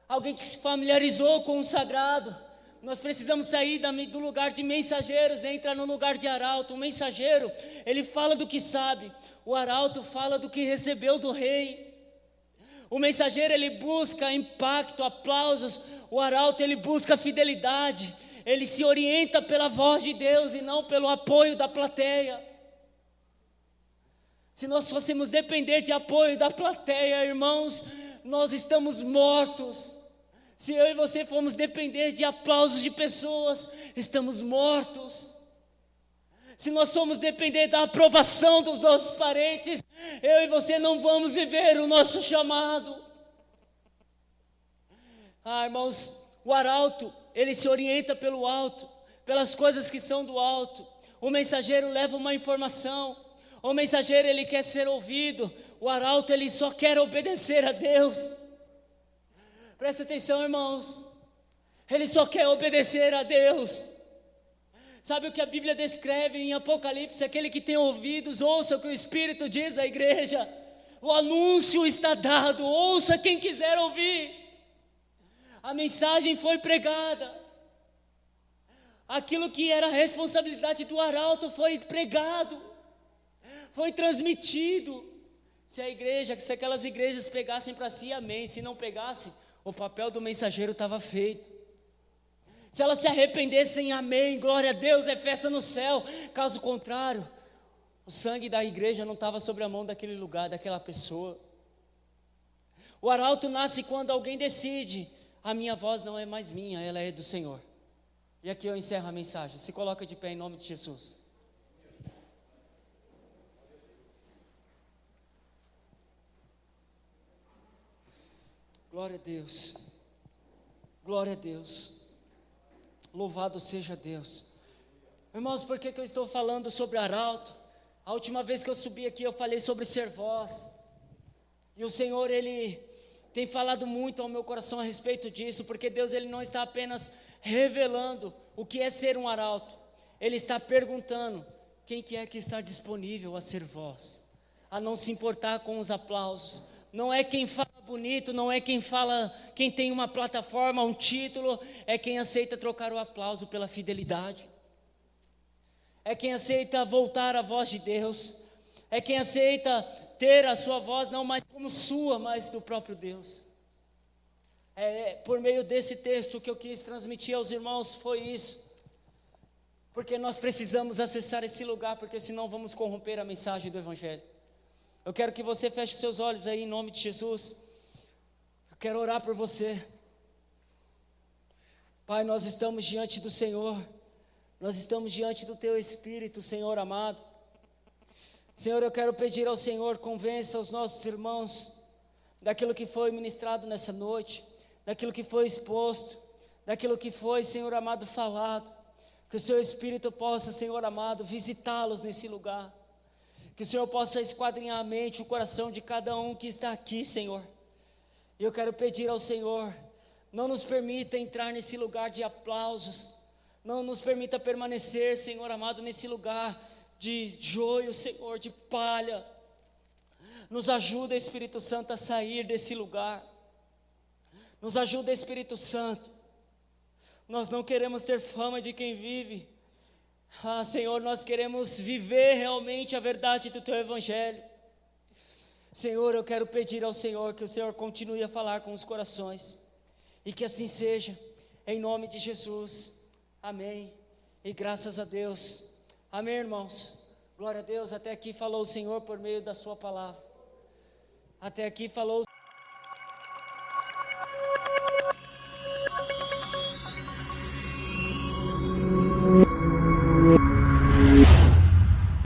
Speaker 2: Alguém que se familiarizou com o sagrado. Nós precisamos sair do lugar de mensageiros e entrar no lugar de arauto. O mensageiro, ele fala do que sabe. O arauto fala do que recebeu do rei. O mensageiro, ele busca impacto, aplausos. O arauto, ele busca fidelidade. Ele se orienta pela voz de Deus e não pelo apoio da plateia. Se nós fôssemos depender de apoio da plateia, irmãos, nós estamos mortos. Se eu e você formos depender de aplausos de pessoas, estamos mortos. Se nós formos depender da aprovação dos nossos parentes, eu e você não vamos viver o nosso chamado. Irmãos, o arauto, ele se orienta pelo alto, pelas coisas que são do alto. O mensageiro leva uma informação. O mensageiro, ele quer ser ouvido. O arauto, ele só quer obedecer a Deus. Presta atenção, irmãos. Ele só quer obedecer a Deus. Sabe o que a Bíblia descreve em Apocalipse? Aquele que tem ouvidos, ouça o que o Espírito diz à igreja. O anúncio está dado, ouça quem quiser ouvir. A mensagem foi pregada. Aquilo que era responsabilidade do arauto foi pregado, foi transmitido. Se aquelas igrejas pegassem para si, amém. Se não pegassem, o papel do mensageiro estava feito. Se elas se arrependessem, amém, glória a Deus, é festa no céu. Caso contrário, o sangue da igreja não estava sobre a mão daquele lugar, daquela pessoa. O arauto nasce quando alguém decide: a minha voz não é mais minha, ela é do Senhor. E aqui eu encerro a mensagem. Se coloca de pé em nome de Jesus. Glória a Deus. Glória a Deus. Louvado seja Deus. Irmãos, por que eu estou falando sobre arauto? A última vez que eu subi aqui eu falei sobre ser voz. E o Senhor, Ele tem falado muito ao meu coração a respeito disso, porque Deus, Ele não está apenas revelando o que é ser um arauto. Ele está perguntando quem que é que está disponível a ser voz, a não se importar com os aplausos. Não é quem fala bonito, não é quem fala, quem tem uma plataforma, um título, é quem aceita trocar o aplauso pela fidelidade. É quem aceita voltar à voz de Deus. É quem aceita ter a sua voz não mais como sua, mas do próprio Deus. Por meio desse texto que eu quis transmitir aos irmãos foi isso. Porque nós precisamos acessar esse lugar, porque senão vamos corromper a mensagem do Evangelho. Eu quero que você feche seus olhos aí em nome de Jesus. Eu quero orar por você. Pai, nós estamos diante do Senhor. Nós estamos diante do Teu Espírito, Senhor amado. Senhor, eu quero pedir ao Senhor, convença os nossos irmãos daquilo que foi ministrado nessa noite, daquilo que foi exposto, daquilo que foi, Senhor amado, falado. Que o Seu Espírito possa, Senhor amado, visitá-los nesse lugar. Que o Senhor possa esquadrinhar a mente, o coração de cada um que está aqui, Senhor. E eu quero pedir ao Senhor, não nos permita entrar nesse lugar de aplausos, não nos permita permanecer, Senhor amado, nesse lugar de joio, Senhor, de palha. Nos ajuda, Espírito Santo, a sair desse lugar. Nos ajuda, Espírito Santo. Nós não queremos ter fama de quem vive. Senhor, nós queremos viver realmente a verdade do Teu Evangelho. Senhor, eu quero pedir ao Senhor que o Senhor continue a falar com os corações. E que assim seja, em nome de Jesus. Amém. E graças a Deus. Amém, irmãos. Glória a Deus. Até aqui falou o Senhor por meio da Sua palavra. Até aqui falou o